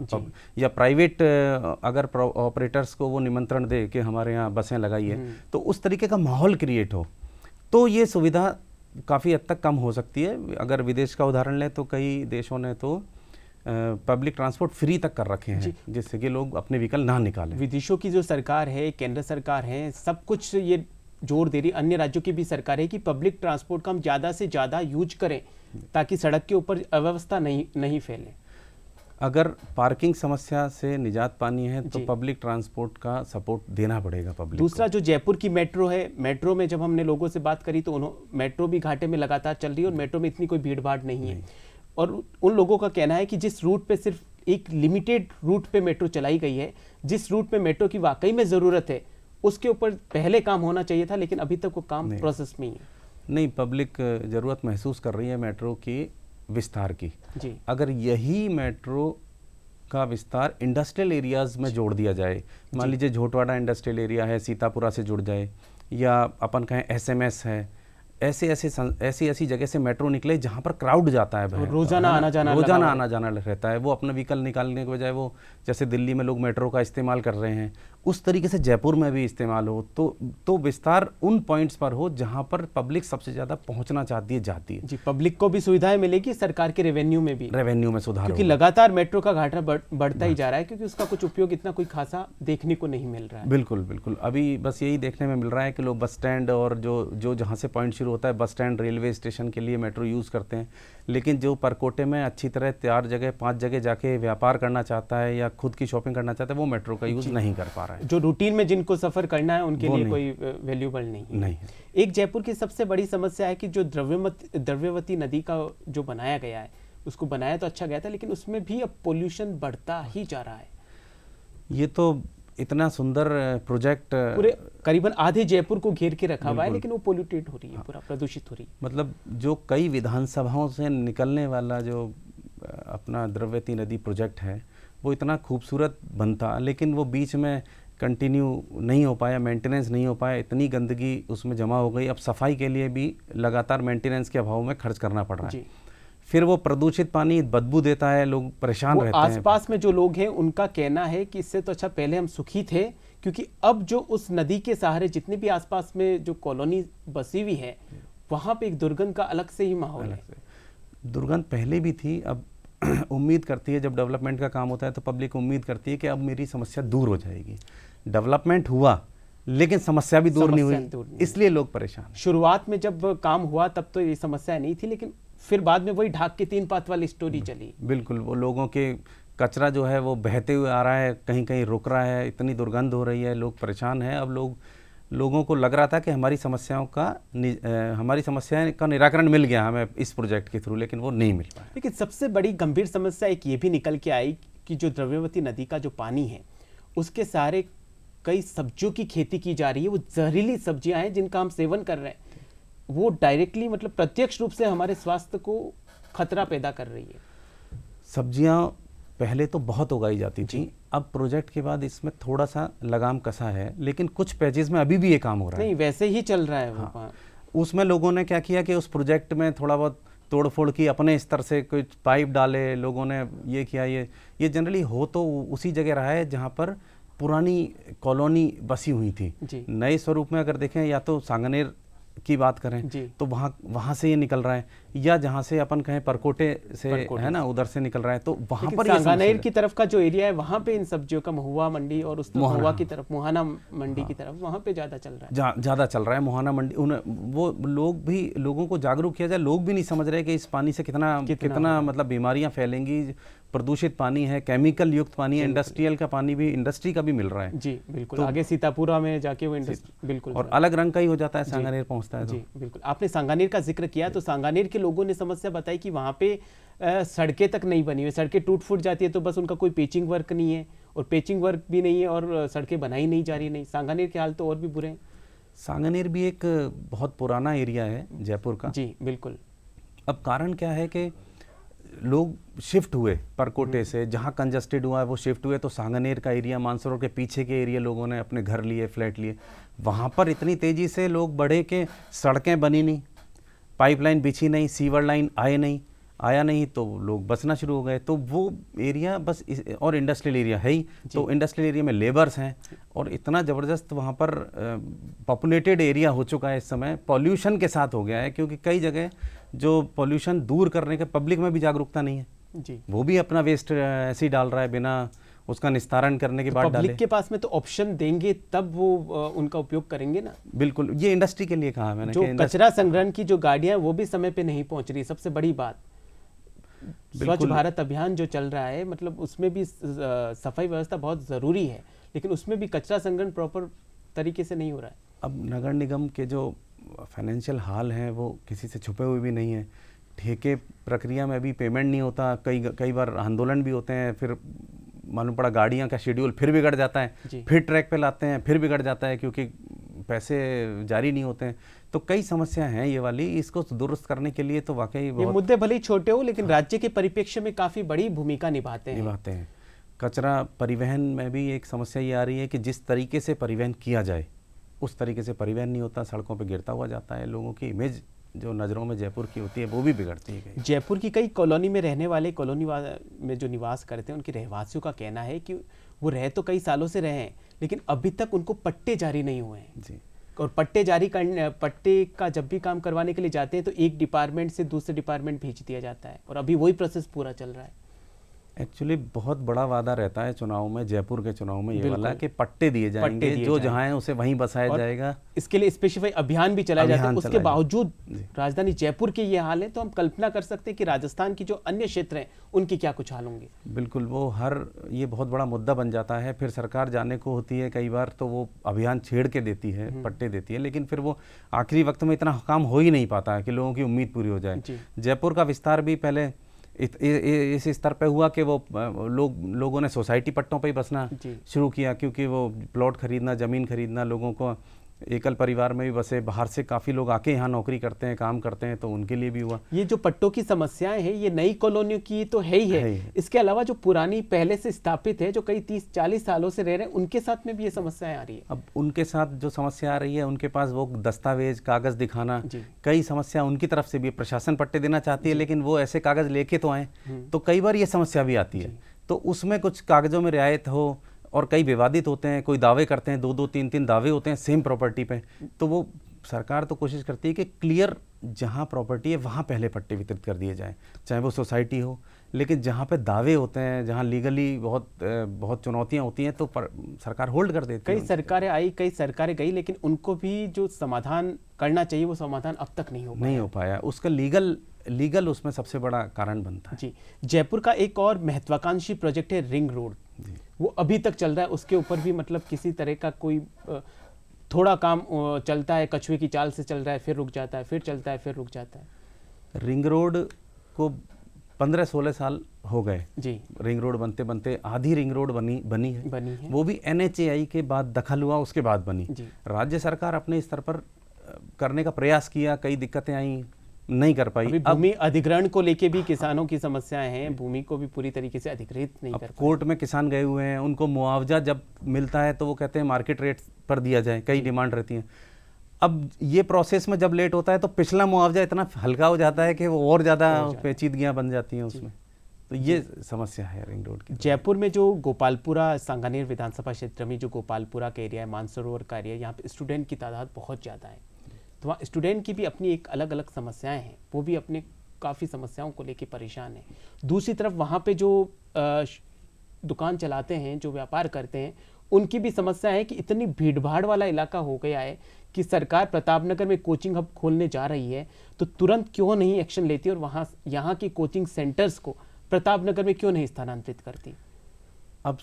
या प्राइवेट अगर ऑपरेटर्स को वो निमंत्रण दे कि हमारे यहाँ बसें लगाइए, तो उस तरीके का माहौल क्रिएट हो, तो ये सुविधा काफ़ी हद तक कम हो सकती है। अगर विदेश का उदाहरण लें तो कई देशों ने तो पब्लिक ट्रांसपोर्ट फ्री तक कर रखे हैं, जिससे कि लोग अपने व्हीकल ना निकालें। विदेशों की जो सरकार है, केंद्र सरकार है, सब कुछ ये जोर दे रही, अन्य राज्यों की भी सरकार है कि पब्लिक ट्रांसपोर्ट का हम ज़्यादा से ज़्यादा यूज करें ताकि सड़क के ऊपर अव्यवस्था नहीं फैले। अगर पार्किंग समस्या से निजात पानी है तो पब्लिक ट्रांसपोर्ट का सपोर्ट देना पड़ेगा पब्लिक। दूसरा जो जयपुर की मेट्रो है, मेट्रो में जब हमने लोगों से बात करी तो मेट्रो भी घाटे में लगातार चल रही है और मेट्रो में इतनी कोई भीड़ भाड़ नहीं है। और उन लोगों का कहना है कि जिस रूट पे सिर्फ एक लिमिटेड रूट पे मेट्रो चलाई गई है, जिस रूट पे मेट्रो की वाकई में ज़रूरत है उसके ऊपर पहले काम होना चाहिए था, लेकिन अभी तक वो काम प्रोसेस में ही है। नहीं, पब्लिक ज़रूरत महसूस कर रही है मेट्रो की विस्तार की। अगर यही मेट्रो का विस्तार इंडस्ट्रियल एरियाज़ में जोड़ दिया जाए, मान लीजिए झोटवाड़ा इंडस्ट्रियल एरिया है, सीतापुरा से जुड़ जाए, या अपन कहें SMS है, ऐसी जगह से मेट्रो निकले जहाँ पर क्राउड जाता है, रोजाना आना जाना रहता है। वो अपना व्हीकल निकालने के बजाय वो जैसे दिल्ली में लोग मेट्रो का इस्तेमाल कर रहे हैं, उस तरीके से जयपुर में भी इस्तेमाल हो, तो विस्तार उन पॉइंट्स पर हो जहाँ पर पब्लिक सबसे ज़्यादा पहुँचना चाहती है। जी, पब्लिक को भी सुविधाएं मिलेगी, सरकार के रेवेन्यू में सुधार, क्योंकि लगातार मेट्रो का घाटा बढ़ता ही जा रहा है, क्योंकि उसका कुछ उपयोग इतना कोई खासा देखने को नहीं मिल रहा है। बिल्कुल अभी बस यही देखने में मिल रहा है कि लोग बस स्टैंड और जो जहाँ से पॉइंट शुरू होता है बस स्टैंड, रेलवे स्टेशन के लिए मेट्रो यूज़ करते हैं, लेकिन जो परकोटे में अच्छी तरह 4 जगह 5 जगह जाके व्यापार करना चाहता है या खुद की शॉपिंग करना चाहता है, वो मेट्रो का यूज़ नहीं कर पा रहा है। जो रूटीन में जिनको सफ़र करना है उनके लिए कोई वैल्यूबल नहीं है। एक जयपुर की सबसे बड़ी समस्या है कि जो द्रव्यवती नदी का जो बनाया गया है, उसको बनाया तो अच्छा गया था, लेकिन उसमें भी अब पोल्यूशन बढ़ता ही जा रहा है। ये तो इतना सुंदर प्रोजेक्ट पूरे करीबन आधे जयपुर को घेर के रखा हुआ है, लेकिन वो पोल्यूटेड हो रही है, पूरा प्रदूषित हो रही है। मतलब जो कई विधानसभाओं से निकलने वाला जो अपना द्रव्यवती नदी प्रोजेक्ट है वो इतना खूबसूरत बनता, लेकिन वो बीच में कंटिन्यू नहीं हो पाया, मेंटेनेंस नहीं हो पाया, इतनी गंदगी उसमें जमा हो गई। अब सफाई के लिए भी लगातार मेंटेनेंस के अभाव में खर्च करना पड़ रहा है, फिर वो प्रदूषित पानी बदबू देता है, लोग परेशान रहते हैं। आसपास में जो लोग हैं उनका कहना है कि इससे तो अच्छा पहले हम सुखी थे, क्योंकि अब जो उस नदी के सहारे जितने भी आसपास में जो कॉलोनी बसी हुई है वहाँ पे एक दुर्गंध का अलग से ही माहौल है। दुर्गंध पहले भी थी, अब उम्मीद करती है, जब डेवलपमेंट का काम होता है तो पब्लिक उम्मीद करती है कि अब मेरी समस्या दूर हो जाएगी। डेवलपमेंट हुआ लेकिन समस्या भी दूर नहीं हुई, इसलिए लोग परेशान। शुरुआत में जब काम हुआ तब तो ये समस्या नहीं थी, लेकिन फिर बाद में वही ढाक के 3 पात वाली स्टोरी चली। बिल्कुल, वो लोगों के कचरा जो है वो बहते हुए आ रहा है, कहीं कहीं रुक रहा है, इतनी दुर्गंध हो रही है, लोग परेशान हैं। अब लोगों को लग रहा था कि हमारी समस्याएं का निराकरण मिल गया हमें इस प्रोजेक्ट के थ्रू, लेकिन वो नहीं मिल पाया। लेकिन सबसे बड़ी गंभीर समस्या एक ये भी निकल के आई कि जो द्रव्यवती नदी का जो पानी है उसके सहारे कई सब्जियों की खेती की जा रही है। वो जहरीली सब्जियां हैं जिनका हम सेवन कर रहे हैं, वो डायरेक्टली मतलब प्रत्यक्ष रूप से हमारे स्वास्थ्य को खतरा पैदा कर रही है। सब्जियां पहले तो बहुत उगाई जाती थी, अब प्रोजेक्ट के बाद इसमें थोड़ा सा लगाम कसा है, लेकिन कुछ पैचेज में अभी भी ये काम हो रहा है। नहीं, वैसे ही चल रहा है वो। उसमें लोगों ने क्या किया कि उस प्रोजेक्ट में थोड़ा बहुत तोड़फोड़ की, अपने स्तर से कुछ पाइप डाले लोगों ने, ये किया। ये जनरली हो तो उसी जगह रहा है जहाँ पर पुरानी कॉलोनी बसी हुई थी। नए स्वरूप में अगर देखें, या तो सांगनेर की बात करें तो वहाँ से ये निकल रहा है, या जहाँ से अपन कहें परकोटे से है ना, उधर से निकल रहा है, तो वहाँ पर सांगनेर की तरफ का जो एरिया है वहाँ पे इन सब्जियों का महुआ मंडी, और उस महुआ की तरफ मुहाना मंडी की तरफ वहाँ पे ज़्यादा चल रहा है, ज़्यादा चल रहा है मुहाना मंडी। वो लोगों को जागरूक किया जाए। लोग भी नहीं समझ रहे कि इस पानी से कितना मतलब बीमारियाँ फैलेंगी। प्रदूषित पानी है, केमिकल युक्त पानी है, इंडस्ट्रियल का पानी भी, इंडस्ट्री का भी मिल रहा है। जी बिल्कुल। तो आगे सीतापुरा में जाके वो बिल्कुल, और अलग रंग का ही हो जाता है सांगानेर पहुंचता है। जी बिल्कुल। आपने सांगानेर का जिक्र किया, तो सांगानेर के लोगों ने समस्या बताई कि वहाँ पे सड़कें तक नहीं बनी हुई, सड़कें टूट फूट जाती है, तो बस उनका कोई पेचिंग वर्क नहीं है, और पेचिंग वर्क भी नहीं है, और सड़कें बनाई नहीं जा रही। नहीं, सांगानेर के हाल तो और भी बुरे हैं। सांगानेर भी एक बहुत पुराना एरिया है जयपुर का। जी बिल्कुल। अब कारण क्या है कि लोग शिफ्ट हुए परकोटे से, जहाँ कंजस्टेड हुआ है वो शिफ्ट हुए, तो सांगानेर का एरिया, मानसरोवर के पीछे के एरिया लोगों ने अपने घर लिए, फ्लैट लिए। वहाँ पर इतनी तेज़ी से लोग बढ़े कि सड़कें बनी नहीं, पाइपलाइन बिछी नहीं, सीवर लाइन आया नहीं, तो लोग बसना शुरू हो गए। तो वो एरिया बस और इंडस्ट्रियल एरिया है ही, तो इंडस्ट्रियल एरिया में लेबर्स हैं, और इतना ज़बरदस्त वहाँ पर पॉपुलेटेड एरिया हो चुका है इस समय, पॉल्यूशन के साथ हो गया है। क्योंकि कई जगह जो पॉल्यूशन दूर करने के पब्लिक में भी जागरूकता नहीं है जी, वो भी अपना वेस्ट ऐसे ही डाल रहा है बिना उसका निस्तारण करने के बाद डाले। पब्लिक के पास में तो ऑप्शन देंगे तब वो उनका उपयोग करेंगे ना। बिल्कुल, ये इंडस्ट्री के लिए कहा मैंने। जो कचरा संग्रहण की जो गाड़ियां वो भी समय पे नहीं पहुंच रही, सबसे बड़ी बात। स्वच्छ भारत अभियान जो चल रहा है, मतलब उसमें भी सफाई व्यवस्था बहुत ज़रूरी है, लेकिन उसमें भी कचरा संग्रहण प्रॉपर तरीके से नहीं हो रहा है। अब नगर निगम के जो फाइनेंशियल हाल हैं वो किसी से छुपे हुए भी नहीं है। ठेके प्रक्रिया में भी पेमेंट नहीं होता, कई बार आंदोलन भी होते हैं, फिर मालूम पड़ा गाड़ियाँ का शेड्यूल फिर बिगड़ जाता है, फिर ट्रैक पे लाते हैं, फिर बिगड़ जाता है क्योंकि पैसे जारी नहीं होते हैं। तो कई समस्या हैं ये वाली, इसको दुरुस्त करने के लिए तो वाकई ये मुद्दे भले ही छोटे हो, लेकिन राज्य के परिप्रेक्ष्य में काफ़ी बड़ी भूमिका निभाते हैं। कचरा परिवहन में भी एक समस्या ये आ रही है कि जिस तरीके से परिवहन किया जाए उस तरीके से परिवहन नहीं होता, सड़कों पे गिरता हुआ जाता है। लोगों की इमेज जो नज़रों में जयपुर की होती है वो भी बिगड़ती है। जयपुर की कई कॉलोनी में रहने वाले, कॉलोनी में जो निवास करते हैं, उनके रहवासियों का कहना है कि वो रह तो कई सालों से रहे हैं, लेकिन अभी तक उनको पट्टे जारी नहीं हुए हैं जी। और पट्टे का जब भी काम करवाने के लिए जाते हैं तो एक डिपार्टमेंट से दूसरे डिपार्टमेंट भेज दिया जाता है, और अभी वही प्रोसेस पूरा चल रहा है। एक्चुअली बहुत बड़ा वादा रहता है चुनाव में, जयपुर के चुनाव में ये वाला कि पट्टे दिए जाएंगे, जो जहाँ है उसे वहीं बसाया जाएगा। इसके लिए स्पेसिफाई अभियान भी चलाया जाता है। उसके बावजूद राजधानी जयपुर के ये हाल है, तो हम कल्पना कर सकते हैं कि राजस्थान की जो अन्य क्षेत्र हैं उनके क्या कुछ हाल होंगे। बिल्कुल, वो ये बहुत बड़ा मुद्दा बन जाता है। फिर सरकार जाने को होती है कई बार, तो वो अभियान छेड़ के देती है, पट्टे देती है, लेकिन फिर वो आखिरी वक्त में इतना काम हो ही नहीं पाता कि लोगों की उम्मीद पूरी हो जाए। जयपुर का विस्तार भी पहले इस स्तर पे हुआ कि वो लोगों ने सोसाइटी पट्टों पे ही बसना शुरू किया, क्योंकि वो प्लॉट खरीदना, ज़मीन खरीदना, लोगों को एकल परिवार में भी बसे, बाहर से काफ़ी लोग आके यहाँ नौकरी करते हैं, काम करते हैं, तो उनके लिए भी हुआ। ये जो पट्टों की समस्याएं हैं ये नई कॉलोनियों की तो है ही है, इसके अलावा जो पुरानी पहले से स्थापित है, जो कई 30-40 सालों से रह रहे हैं, उनके साथ में भी ये समस्याएं आ रही है। अब उनके साथ जो समस्या आ रही है, उनके पास वो दस्तावेज, कागज़ दिखाना, कई समस्या उनकी तरफ से भी। प्रशासन पट्टे देना चाहती है, लेकिन वो ऐसे कागज़ लेके तो आए, तो कई बार ये समस्या भी आती है। तो उसमें कुछ कागज़ों में रियायत हो, और कई विवादित होते हैं, कोई दावे करते हैं, 2-2, 3-3 दावे होते हैं सेम प्रॉपर्टी पे, तो वो सरकार तो कोशिश करती है कि क्लियर जहाँ प्रॉपर्टी है वहाँ पहले पट्टे वितरित कर दिए जाएं, चाहे वो सोसाइटी हो। लेकिन जहाँ पे दावे होते हैं, जहाँ लीगली बहुत चुनौतियाँ होती हैं, तो सरकार होल्ड कर देती है। कई सरकारें आई, कई सरकारें गई, लेकिन उनको भी जो समाधान करना चाहिए वो समाधान अब तक नहीं हो पाया। उसका लीगल उसमें सबसे बड़ा कारण बनता है। जी। जयपुर का एक और महत्वाकांक्षी प्रोजेक्ट है रिंग रोड, वो अभी तक चल रहा है। उसके ऊपर भी मतलब किसी तरह का कोई थोड़ा काम चलता है, कछुए की चाल से चल रहा है, फिर रुक जाता है, फिर चलता है, फिर रुक जाता है। रिंग रोड को 15-16 साल हो गए जी। रिंग रोड बनते बनते आधी रिंग रोड बनी है। वो भी NHAI के बाद दखल हुआ, उसके बाद बनी। राज्य सरकार अपने स्तर पर करने का प्रयास किया, कई दिक्कतें आई, नहीं कर पाई। अभी भूमि अधिग्रहण को लेके भी किसानों की समस्याएं हैं, भूमि को भी पूरी तरीके से अधिग्रहित नहीं कर पाए। कोर्ट में किसान गए हुए हैं, उनको मुआवजा जब मिलता है तो वो कहते हैं मार्केट रेट पर दिया जाए, कई डिमांड रहती हैं। अब ये प्रोसेस में जब लेट होता है तो पिछला मुआवजा इतना हल्का हो जाता है कि वो और ज़्यादा पेचीदगियाँ बन जाती हैं उसमें। तो ये समस्या है रिंग रोड की। जयपुर में जो गोपालपुरा सांगानेर विधानसभा क्षेत्र में जो गोपालपुरा का एरिया है, मानसरोवर का एरिया है, यहाँ पे स्टूडेंट की तादाद बहुत ज़्यादा है। तो वहाँ स्टूडेंट की भी अपनी एक अलग अलग समस्याएं हैं, वो भी अपने काफ़ी समस्याओं को लेके परेशान है। दूसरी तरफ वहाँ पे जो दुकान चलाते हैं, जो व्यापार करते हैं, उनकी भी समस्या है कि इतनी भीड़भाड़ वाला इलाका हो गया है कि सरकार प्रतापनगर में कोचिंग हब खोलने जा रही है तो तुरंत क्यों नहीं एक्शन लेती और वहाँ यहाँ की कोचिंग सेंटर्स को प्रतापनगर में क्यों नहीं स्थानांतरित करती। अब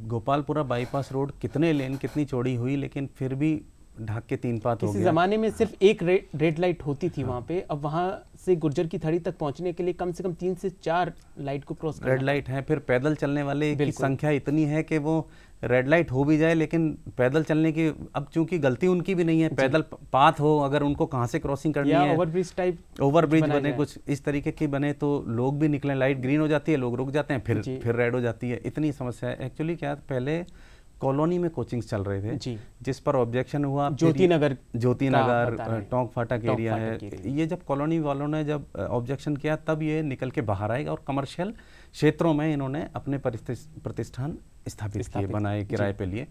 गोपालपुरा बाईपास रोड कितने लेन कितनी चौड़ी हुई, लेकिन फिर भी ढाक के 3 पात हो गया। किसी ज़माने में सिर्फ एक रेड लाइट होती थी वहाँ पे, अब वहाँ से गुर्जर की थड़ी तक पहुँचने के लिए कम से कम 3 से 4 लाइट को क्रॉस करना। रेड लाइट है, फिर पैदल चलने वाले की संख्या इतनी है कि वो रेड लाइट हो भी जाए लेकिन पैदल चलने की, अब चूंकि गलती उनकी भी नहीं है, पैदल पाथ हो, अगर उनको कहाँ से क्रॉसिंग करनी है, ओवरब्रिज बने, कुछ इस तरीके की बने तो लोग भी निकले, लाइट ग्रीन हो जाती है, लोग रुक जाते हैं, फिर रेड हो जाती है। इतनी समस्या है। एक्चुअली क्या पहले कॉलोनी में कोचिंग्स चल रहे थे जिस पर ऑब्जेक्शन हुआ, ज्योति नगर टोंक फाटक एरिया है, ये जब कॉलोनी वालों ने जब ऑब्जेक्शन किया तब ये निकल के बाहर आएगा और कमर्शियल क्षेत्रों में इन्होंने अपने प्रतिष्ठान स्थापित किए, बनाए, किराए पे लिए।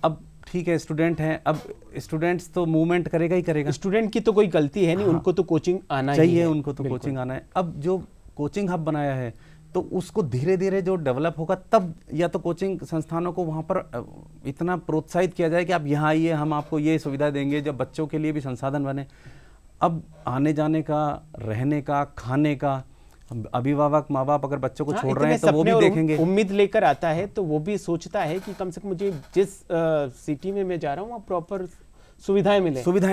अब ठीक है, स्टूडेंट हैं, अब स्टूडेंट्स तो मूवमेंट करेगा ही करेगा, स्टूडेंट की तो कोई गलती है नहीं, उनको तो कोचिंग आना चाहिए, उनको तो कोचिंग आना है। अब जो कोचिंग हब बनाया है तो उसको धीरे धीरे जो डेवलप होगा तब या तो कोचिंग संस्थानों को वहाँ पर इतना प्रोत्साहित किया जाए कि आप यहाँ आइए, हम आपको ये सुविधा देंगे, जब बच्चों के लिए भी संसाधन बने। अब आने जाने का, रहने का, खाने का, अभिभावक माँ बाप अगर बच्चों को छोड़ रहे हैं तो वो भी देखेंगे। उम्मीद लेकर आता है तो वो भी सोचता है कि कम से कम मुझे जिस सिटी में मैं जा रहा हूँ वहाँ प्रॉपर सुविधाएं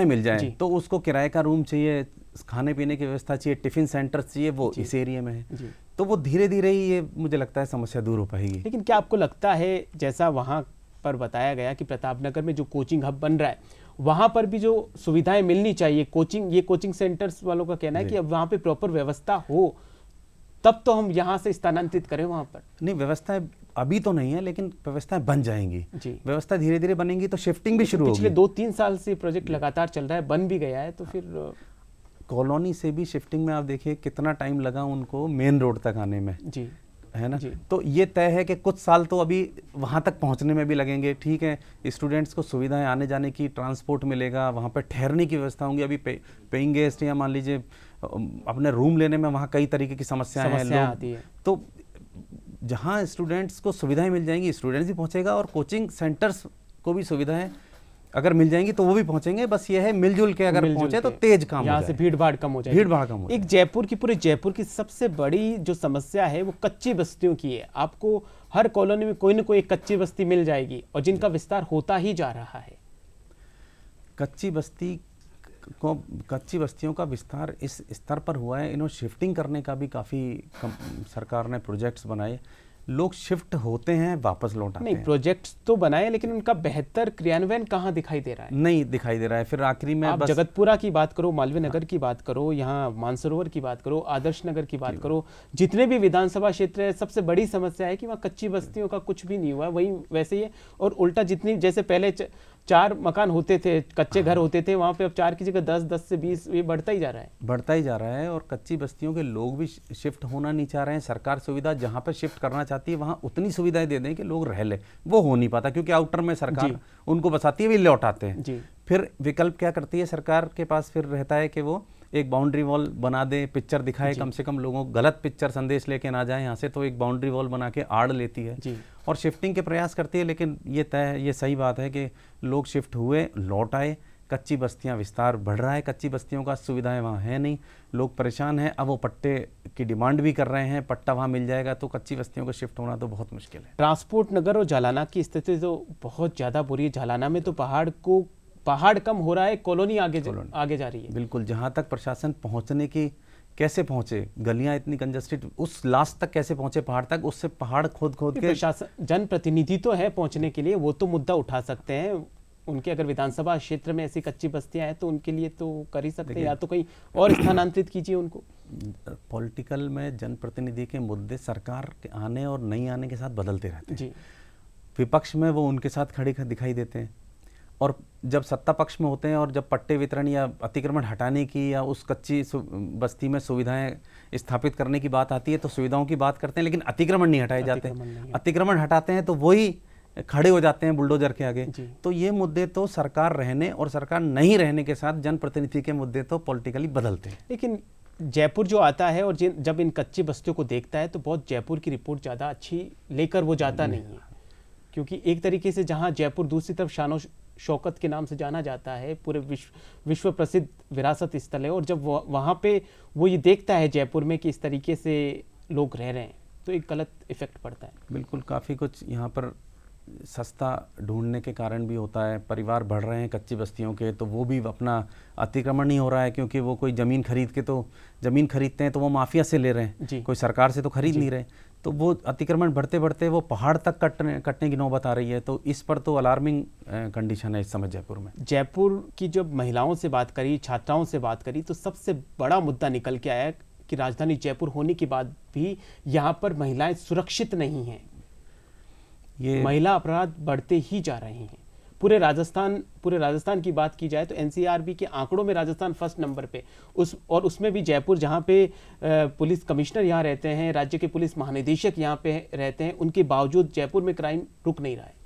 मिल जाए। तो उसको किराए का रूम चाहिए, खाने पीने की व्यवस्था चाहिए, टिफिन सेंटर्स चाहिए, वो इस एरिया में है। तो वो धीरे धीरे ही ये मुझे लगता है समस्या दूर हो पाएगी। लेकिन क्या आपको लगता है, जैसा वहाँ पर बताया गया कि प्रतापनगर में जो कोचिंग हब बन रहा है वहाँ पर भी जो सुविधाएं मिलनी चाहिए, कोचिंग सेंटर्स वालों का कहना है कि अब वहाँ पे प्रॉपर व्यवस्था हो तब तो हम यहाँ से स्थानांतरित करें वहाँ पर। नहीं, व्यवस्था अभी तो नहीं है लेकिन व्यवस्थाएं बन जाएंगी। व्यवस्था धीरे धीरे बनेंगी तो शिफ्टिंग भी शुरू होगी। पिछले 2-3 साल से प्रोजेक्ट लगातार चल रहा है, बन भी गया है, तो फिर कॉलोनी से भी शिफ्टिंग में आप देखिए कितना टाइम लगा उनको मेन रोड तक आने में, है ना। तो ये तय है कि कुछ साल तो अभी वहाँ तक पहुँचने में भी लगेंगे। ठीक है, स्टूडेंट्स को सुविधाएं आने जाने की, ट्रांसपोर्ट मिलेगा, वहाँ पर ठहरने की व्यवस्था होंगी। अभी पेइंग गेस्ट या मान लीजिए अपने रूम लेने में वहाँ कई तरीके की समस्याएं आती है। तो जहाँ स्टूडेंट्स को सुविधाएं मिल जाएंगी, स्टूडेंट्स भी पहुँचेगा और कोचिंग सेंटर्स को भी सुविधाएं अगर मिल जाएंगी तो वो भी पहुंचेंगे। बस ये है मिलजुल के अगर पहुंचे तो तेज काम हो जाए, यहाँ से भीड़-भाड़ कम हो जाए। एक पूरे जयपुर की सबसे बड़ी जो समस्या है वो कच्ची बस्तियों की है। आपको हर कॉलोनी में कोई न कोई एक कच्ची बस्ती मिल जाएगी और जिनका विस्तार होता ही जा रहा है। कच्ची बस्तियों का विस्तार इस स्तर पर हुआ है, इन्होंने शिफ्टिंग करने का भी काफ़ी सरकार ने प्रोजेक्ट्स बनाए। लोग शिफ्ट होते हैं, वापस लौट आते हैं। नहीं, प्रोजेक्ट्स तो बनाए लेकिन उनका बेहतर क्रियान्वयन कहाँ दिखाई दे रहा है? नहीं दिखाई दे रहा है। फिर आखिरी में आप जगतपुरा की बात करो, मालवीय नगर की बात करो, यहाँ मानसरोवर की बात करो, आदर्श नगर की बात करो, जितने भी विधानसभा क्षेत्र है, सबसे बड़ी समस्या है कि वहाँ कच्ची बस्तियों का कुछ भी नहीं हुआ, वही वैसे ही है। और उल्टा जितनी, जैसे पहले 4 मकान होते थे, कच्चे घर होते थे, वहाँ पे अब 4 की जगह 10 से 20, ये बढ़ता ही जा रहा है। और कच्ची बस्तियों के लोग भी शिफ्ट होना नहीं चाह रहे हैं। सरकार सुविधा जहाँ पर शिफ्ट करना चाहती है वहाँ उतनी सुविधाएं दे दें कि लोग रह ले, वो हो नहीं पाता क्योंकि आउटर में सरकार उनको बसाती है, वे लौट आते हैं। फिर विकल्प क्या करती है सरकार के पास, फिर रहता है कि वो एक बाउंड्री वॉल बना दे, पिक्चर दिखाए, कम से कम लोगों को गलत पिक्चर संदेश लेके ना जाए यहाँ से, तो एक बाउंड्री वॉल बना के आड़ लेती है और शिफ्टिंग के प्रयास करती है। लेकिन ये सही बात है कि लोग शिफ्ट हुए, लौट आए, कच्ची बस्तियां विस्तार बढ़ रहा है, कच्ची बस्तियों का सुविधाएं वहाँ है नहीं, लोग परेशान हैं। अब वो पट्टे की डिमांड भी कर रहे हैं, पट्टा वहाँ मिल जाएगा तो कच्ची बस्तियों को शिफ्ट होना तो बहुत मुश्किल है। ट्रांसपोर्ट नगर और जालाना की स्थिति तो बहुत ज़्यादा बुरी है। जालाना में तो पहाड़ कम हो रहा है, कॉलोनी आगे जा रही है। बिल्कुल, जहाँ तक प्रशासन पहुँचने की, कैसे पहुँचे, गलियाँ इतनी कंजस्टेड, उस लास्ट तक कैसे पहुँचे पहाड़ तक, उससे पहाड़ खोद के प्रशासन, जनप्रतिनिधि तो है पहुँचने के लिए, वो तो मुद्दा उठा सकते हैं। उनके अगर विधानसभा क्षेत्र में ऐसी कच्ची बस्तियां हैं तो उनके लिए तो कर ही सकते हैं, या तो कहीं और स्थानांतरित कीजिए उनको। पॉलिटिकल में जनप्रतिनिधि के मुद्दे सरकार के आने और नहीं आने के साथ बदलते रहते हैं। विपक्ष में वो उनके साथ खड़े दिखाई देते हैं और जब सत्ता पक्ष में होते हैं और जब पट्टे वितरण या अतिक्रमण हटाने की या उस कच्ची बस्ती में सुविधाएं स्थापित करने की बात आती है तो सुविधाओं की बात करते हैं, लेकिन अतिक्रमण नहीं हटाए जाते। अतिक्रमण हटाते हैं तो वही खड़े हो जाते हैं बुलडोजर के आगे। तो ये मुद्दे तो सरकार रहने और सरकार नहीं रहने के साथ जनप्रतिनिधि के मुद्दे तो पॉलिटिकली बदलते हैं। लेकिन जयपुर जो आता है और जब इन कच्ची बस्तियों को देखता है तो बहुत जयपुर की रिपोर्ट ज़्यादा अच्छी लेकर वो जाता नहीं है, क्योंकि एक तरीके से जहाँ जयपुर दूसरी तरफ शानो शौकत के नाम से जाना जाता है, पूरे विश्व प्रसिद्ध विरासत स्थल है, और जब वहाँ पे वो ये देखता है जयपुर में कि इस तरीके से लोग रह रहे हैं तो एक गलत इफेक्ट पड़ता है। बिल्कुल, काफ़ी कुछ यहाँ पर सस्ता ढूंढने के कारण भी होता है। परिवार बढ़ रहे हैं कच्ची बस्तियों के, तो वो भी अपना अतिक्रमण नहीं हो रहा है, क्योंकि वो कोई ज़मीन खरीदते हैं तो वो माफिया से ले रहे हैं, कोई सरकार से तो खरीद नहीं रहे, तो वो अतिक्रमण बढ़ते बढ़ते वो पहाड़ तक कटने की नौबत आ रही है। तो इस पर तो अलार्मिंग कंडीशन है इस समय जयपुर में। जयपुर की जब महिलाओं से बात करी, छात्राओं से बात करी, तो सबसे बड़ा मुद्दा निकल के आया कि राजधानी जयपुर होने के बाद भी यहाँ पर महिलाएं सुरक्षित नहीं हैं। ये महिला अपराध बढ़ते ही जा रहे हैं। पूरे राजस्थान की बात की जाए तो एनसीआरबी के आंकड़ों में राजस्थान फर्स्ट नंबर पे, उसमें भी जयपुर, जहाँ पे पुलिस कमिश्नर यहाँ रहते हैं, राज्य के पुलिस महानिदेशक यहाँ पे रहते हैं, उनके बावजूद जयपुर में क्राइम रुक नहीं रहा है।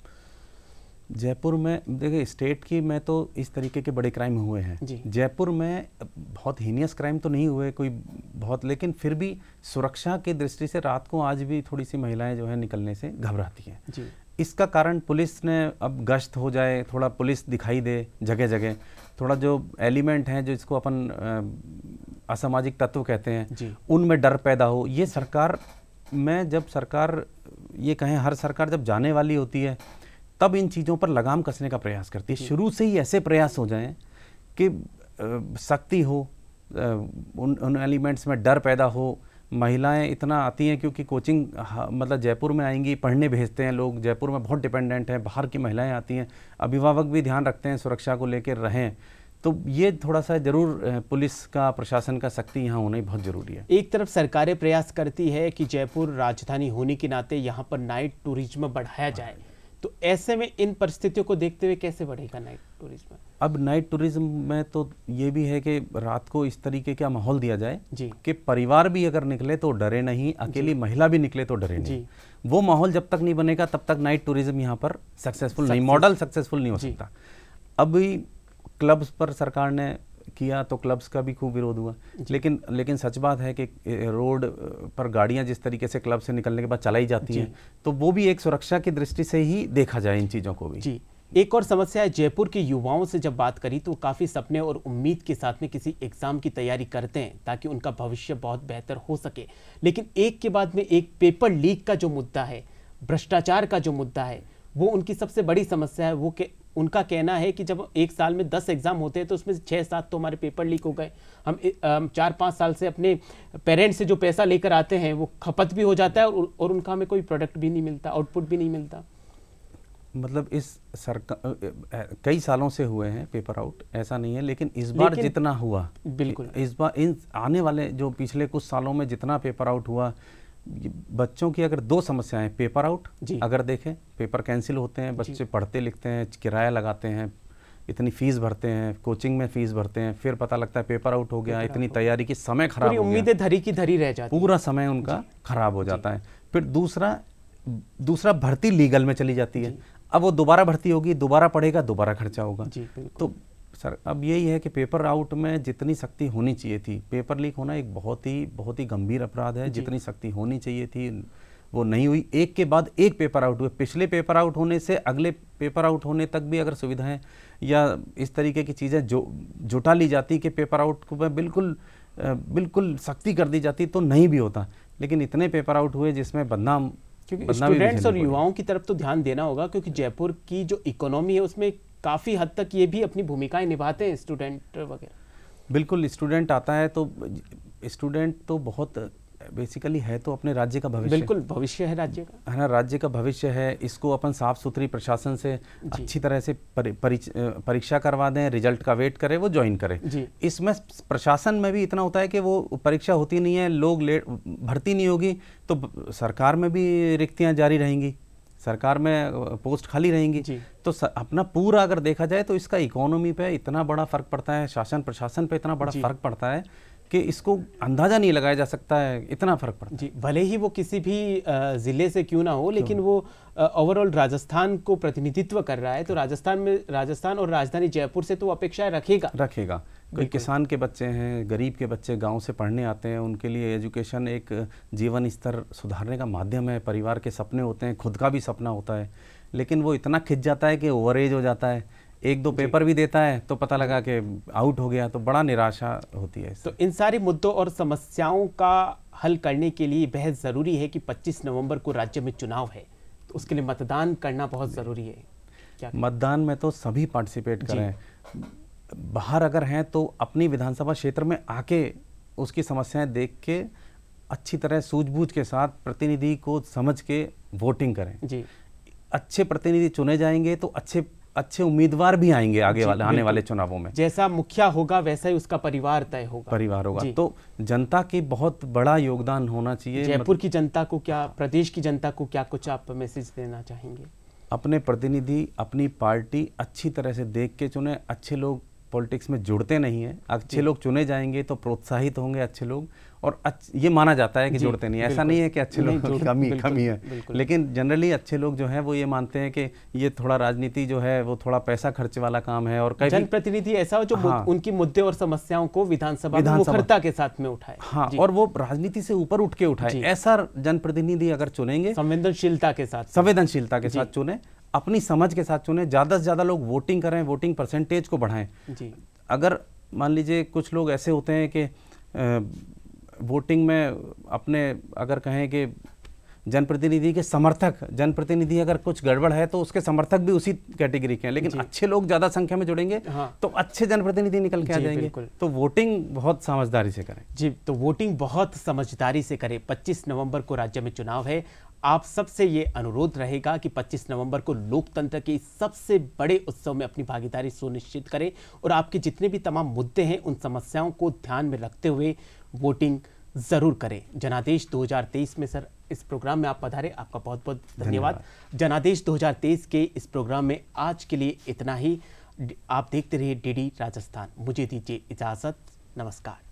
जयपुर में देखिए, स्टेट की में तो इस तरीके के बड़े क्राइम हुए हैं। जयपुर में बहुत हीनियस क्राइम तो नहीं हुए कोई बहुत, लेकिन फिर भी सुरक्षा की दृष्टि से रात को आज भी थोड़ी सी महिलाएं जो है निकलने से घबराती हैं। इसका कारण पुलिस ने अब गश्त हो जाए, थोड़ा पुलिस दिखाई दे जगह जगह, थोड़ा जो एलिमेंट हैं जो इसको अपन असामाजिक तत्व कहते हैं उनमें डर पैदा हो। ये सरकार में, जब सरकार ये कहें हर सरकार जब जाने वाली होती है तब इन चीज़ों पर लगाम कसने का प्रयास करती है। शुरू से ही ऐसे प्रयास हो जाएं कि सख्ती हो, उन एलिमेंट्स में डर पैदा हो। महिलाएं इतना आती हैं क्योंकि कोचिंग मतलब जयपुर में आएंगी, पढ़ने भेजते हैं लोग, जयपुर में बहुत डिपेंडेंट है, बाहर की महिलाएं आती हैं, अभिभावक भी ध्यान रखते हैं सुरक्षा को लेकर रहें। तो ये थोड़ा सा जरूर पुलिस का, प्रशासन का सख्ती यहाँ होना ही बहुत ज़रूरी है। एक तरफ सरकारें प्रयास करती है कि जयपुर राजधानी होने के नाते यहाँ पर नाइट टूरिज्म बढ़ाया जाए, तो ऐसे में इन परिस्थितियों को देखते हुए कैसे बढ़ेगा नाइट टूरिज्म? अब नाइट टूरिज्म में तो ये भी है कि रात को इस तरीके का माहौल दिया जाए कि परिवार भी अगर निकले तो डरे नहीं, अकेली महिला भी निकले तो डरे नहीं। वो माहौल जब तक नहीं बनेगा तब तक नाइट टूरिज्म यहाँ पर सक्सेसफुल नहीं, मॉडल सक्सेसफुल नहीं हो सकता। अभी क्लब्स पर सरकार ने किया तो क्लब्स का भी खूब विरोध हुआ, लेकिन सच बात है कि रोड पर गाड़ियां जिस तरीके से क्लब से निकलने के बाद चलाई जाती हैं, तो वो भी एक सुरक्षा की दृष्टि से ही देखा जाए इन चीज़ों को भी। एक और समस्या है, जयपुर के युवाओं से जब बात करी तो काफ़ी सपने और उम्मीद के साथ में किसी एग्ज़ाम की तैयारी करते हैं ताकि उनका भविष्य बहुत बेहतर हो सके, लेकिन एक के बाद में एक पेपर लीक का जो मुद्दा है, भ्रष्टाचार का जो मुद्दा है, वो उनकी सबसे बड़ी समस्या है। उनका कहना है कि जब एक साल में 10 एग्ज़ाम होते हैं तो उसमें से 6-7 तो हमारे पेपर लीक हो गए। हम 4-5 साल से अपने पेरेंट्स से जो पैसा लेकर आते हैं वो खपत भी हो जाता है और उनका हमें कोई प्रोडक्ट भी नहीं मिलता, आउटपुट भी नहीं मिलता। मतलब इस सरकार कई सालों से हुए हैं पेपर आउट, ऐसा नहीं है, लेकिन इस बार जितना हुआ, बिल्कुल इस बार इन आने वाले जो पिछले कुछ सालों में जितना पेपर आउट हुआ, बच्चों की अगर 2 समस्याएं, पेपर आउट अगर देखें, पेपर कैंसिल होते हैं, बच्चे पढ़ते लिखते हैं, किराया लगाते हैं, इतनी फीस भरते हैं, कोचिंग में फीस भरते हैं, फिर पता लगता है पेपर आउट हो गया, इतनी तैयारी की समय खराब हो गया, उम्मीदें धरी की धरी रह जाती, पूरा समय उनका खराब हो जाता है। फिर दूसरा भर्ती लीगल में चली जाती है, अब वो दोबारा भर्ती होगी, दोबारा पढ़ेगा, दोबारा खर्चा होगा। तो सर अब यही है कि पेपर आउट में जितनी सख्ती होनी चाहिए थी, पेपर लीक होना एक बहुत ही गंभीर अपराध है, जितनी सख्ती होनी चाहिए थी वो नहीं हुई। एक के बाद एक पेपर आउट हुए, पिछले पेपर आउट होने से अगले पेपर आउट होने तक भी अगर सुविधाएं या इस तरीके की चीज़ें जुटा ली जाती कि पेपर आउट को बिल्कुल सख्ती कर दी जाती तो नहीं भी होता, लेकिन इतने पेपर आउट हुए जिसमें बदनाम, क्योंकि स्टूडेंट्स और युवाओं की तरफ तो ध्यान देना होगा, क्योंकि जयपुर की जो इकोनॉमी है उसमें काफ़ी हद तक ये भी अपनी भूमिकाएं निभाते हैं स्टूडेंट वगैरह। बिल्कुल, स्टूडेंट आता है तो स्टूडेंट तो बहुत बेसिकली है तो अपने राज्य का भविष्य, बिल्कुल भविष्य है राज्य का, है ना, राज्य का भविष्य है। इसको अपन साफ सुथरी प्रशासन से अच्छी तरह से परीक्षा करवा दें, रिजल्ट का वेट करें, वो ज्वाइन करें। इसमें प्रशासन में भी इतना होता है कि वो परीक्षा होती नहीं है, लोग भर्ती नहीं होगी तो सरकार में भी रिक्तियां जारी रहेंगी, सरकार में पोस्ट खाली रहेंगी तो अपना पूरा अगर देखा जाए तो इसका इकोनॉमी पे इतना बड़ा फर्क पड़ता है, शासन प्रशासन पे इतना बड़ा फर्क पड़ता है कि इसको अंदाजा नहीं लगाया जा सकता है, इतना फर्क पड़ता है। जी, भले ही वो किसी भी ज़िले से क्यों ना हो, लेकिन वो ओवरऑल राजस्थान को प्रतिनिधित्व कर रहा है, तो राजस्थान और राजधानी जयपुर से तो अपेक्षाएं रखेगा। कोई किसान के बच्चे हैं, गरीब के बच्चे गांव से पढ़ने आते हैं, उनके लिए एजुकेशन एक जीवन स्तर सुधारने का माध्यम है। परिवार के सपने होते हैं, खुद का भी सपना होता है, लेकिन वो इतना खिंच जाता है कि ओवरेज हो जाता है, एक दो पेपर भी देता है तो पता लगा कि आउट हो गया, तो बड़ा निराशा होती है। तो इन सारे मुद्दों और समस्याओं का हल करने के लिए बेहद ज़रूरी है कि 25 नवंबर को राज्य में चुनाव है, तो उसके लिए मतदान करना बहुत ज़रूरी है। क्या मतदान में तो सभी पार्टिसिपेट करें, बाहर अगर हैं तो अपनी विधानसभा क्षेत्र में आके उसकी समस्याएं देख के अच्छी तरह सूझबूझ के साथ प्रतिनिधि को समझ के वोटिंग करें। जी, अच्छे प्रतिनिधि चुने जाएंगे तो अच्छे उम्मीदवार भी आएंगे आने वाले चुनावों में। जैसा मुखिया होगा वैसा ही उसका परिवार तय होगा। तो जनता की बहुत बड़ा योगदान होना चाहिए। जयपुर की जनता को क्या, प्रदेश की जनता को क्या कुछ आप मैसेज देना चाहेंगे? अपने प्रतिनिधि, अपनी पार्टी अच्छी तरह से देख के चुने। अच्छे लोग पॉलिटिक्स में जुड़ते नहीं हैं, अच्छे लोग चुने जाएंगे तो प्रोत्साहित होंगे अच्छे लोग, और ये माना जाता है कि जुड़ते नहीं। ऐसा नहीं है कि अच्छे लोग कमी है, लेकिन जनरली अच्छे लोग जो हैं वो ये मानते हैं कि ये थोड़ा राजनीति जो है वो थोड़ा पैसा खर्चे वाला काम है। और कई जनप्रतिनिधि ऐसा हो जो उनकी मुद्दे और समस्याओं को विधानसभा में मुखरता के साथ में उठाए। हाँ, और वो राजनीति से ऊपर उठ के उठाए, ऐसा जनप्रतिनिधि अगर चुनेंगे, संवेदनशीलता के साथ चुने, अपनी समझ के साथ चुने, ज़्यादा से ज़्यादा लोग वोटिंग करें, वोटिंग परसेंटेज को बढ़ाएं। अगर मान लीजिए कुछ लोग ऐसे होते हैं कि वोटिंग में अपने अगर कहें कि जनप्रतिनिधि के समर्थक, जनप्रतिनिधि अगर कुछ गड़बड़ है तो उसके समर्थक भी उसी कैटेगरी के हैं, लेकिन अच्छे लोग ज़्यादा संख्या में जुड़ेंगे तो अच्छे जनप्रतिनिधि निकल के आ जाएंगे। तो वोटिंग बहुत समझदारी से करें। जी, तो वोटिंग बहुत समझदारी से करें। 25 नवंबर को राज्य में चुनाव है। आप सबसे ये अनुरोध रहेगा कि 25 नवंबर को लोकतंत्र के सबसे बड़े उत्सव में अपनी भागीदारी सुनिश्चित करें और आपके जितने भी तमाम मुद्दे हैं उन समस्याओं को ध्यान में रखते हुए वोटिंग जरूर करें। जनादेश 2023 में सर इस प्रोग्राम में आप पधारे, आपका बहुत बहुत धन्यवाद। जनादेश 2023 के इस प्रोग्राम में आज के लिए इतना ही। आप देखते रहिए DD राजस्थान। मुझे दीजिए इजाजत, नमस्कार।